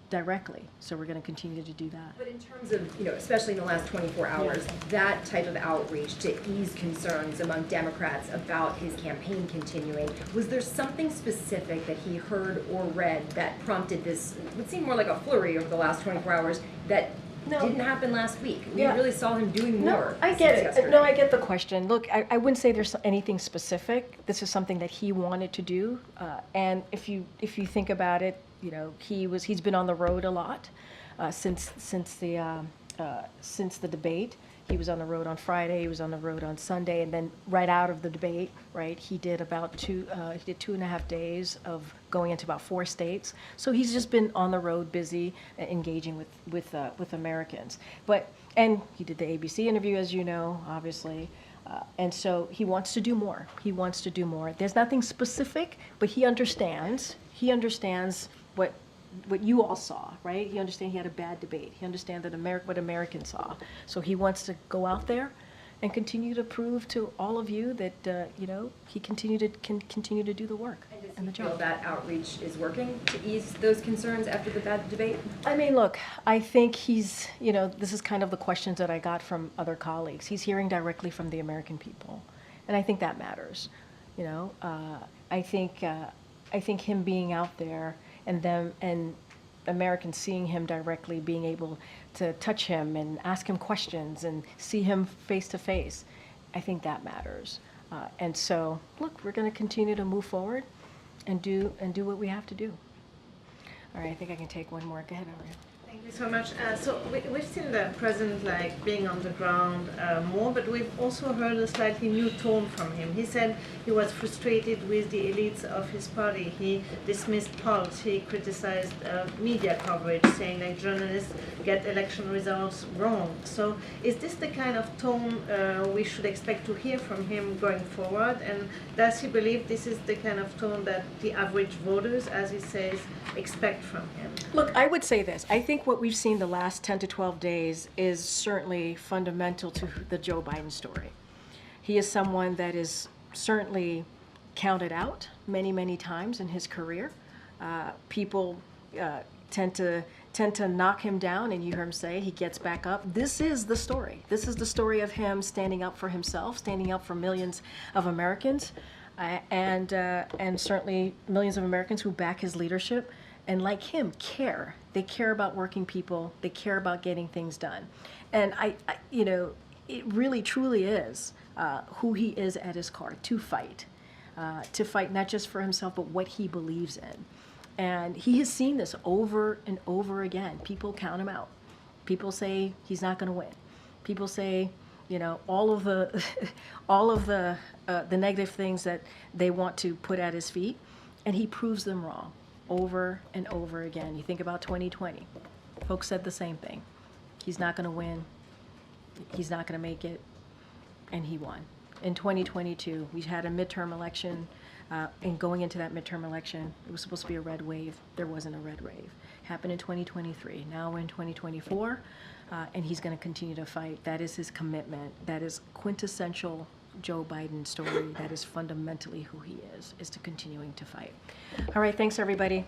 directly. So we're going to continue to do that. But in terms of, especially in the last 24 hours, that type of outreach to ease concerns among Democrats about his campaign continuing, was there something specific that he heard or read that prompted this, would seem more like a flurry over the last 24 hours, that didn't happen last week? We really saw him doing more. I get it. No, I get the question. Look, I wouldn't say there's anything specific. This is something that he wanted to do. And if you think about it, he's been on the road a lot since the since the debate. He was on the road on Friday, he was on the road on Sunday, and then right out of the debate, right, he did about he did 2.5 days of going into about 4 states. So he's just been on the road, busy, engaging with Americans. And he did the ABC interview, as you know, obviously. And so he wants to do more. He wants to do more. There's nothing specific, but he understands. He understands what you all saw, right? He understands he had a bad debate. He understands that what Americans saw. So he wants to go out there and continue to prove to all of you that he can continue to do the work and the job. Feel that outreach is working to ease those concerns after the bad debate? I mean, look, I think he's, this is kind of the questions that I got from other colleagues. He's hearing directly from the American people, and I think that matters. I think him being out there and Americans seeing him directly, being able to touch him and ask him questions and see him face to face, I think that matters. And so, look, we're going to continue to move forward and do what we have to do. All right, I think I can take one more. Go ahead, Ariel. Thank you so much. So we've seen the president being on the ground more, but we've also heard a slightly new tone from him. He said he was frustrated with the elites of his party. He dismissed polls. He criticized media coverage, saying that journalists get election results wrong. So is this the kind of tone we should expect to hear from him going forward? And does he believe this is the kind of tone that the average voters, as he says, expect from him? Look, I would say this. I think what we've seen the last 10 to 12 days is certainly fundamental to the Joe Biden story. He is someone that is certainly counted out many, many times in his career. People tend to knock him down, and you hear him say he gets back up. This is the story. This is the story of him standing up for himself, standing up for millions of Americans, and certainly millions of Americans who back his leadership. And like him, care. They care about working people. They care about getting things done. And it really truly is who he is at his core, to fight not just for himself, but what he believes in. And he has seen this over and over again. People count him out. People say he's not going to win. People say, all of the negative things that they want to put at his feet, and he proves them wrong. Over and over again. You think about 2020. Folks said the same thing. He's not going to win. He's not going to make it. And he won. In 2022, we had a midterm election. And going into that midterm election, it was supposed to be a red wave. There wasn't a red wave. Happened in 2023. Now we're in 2024. And he's going to continue to fight. That is his commitment. That is quintessential Joe Biden story. That is fundamentally who he is to continuing to fight. All right, thanks everybody.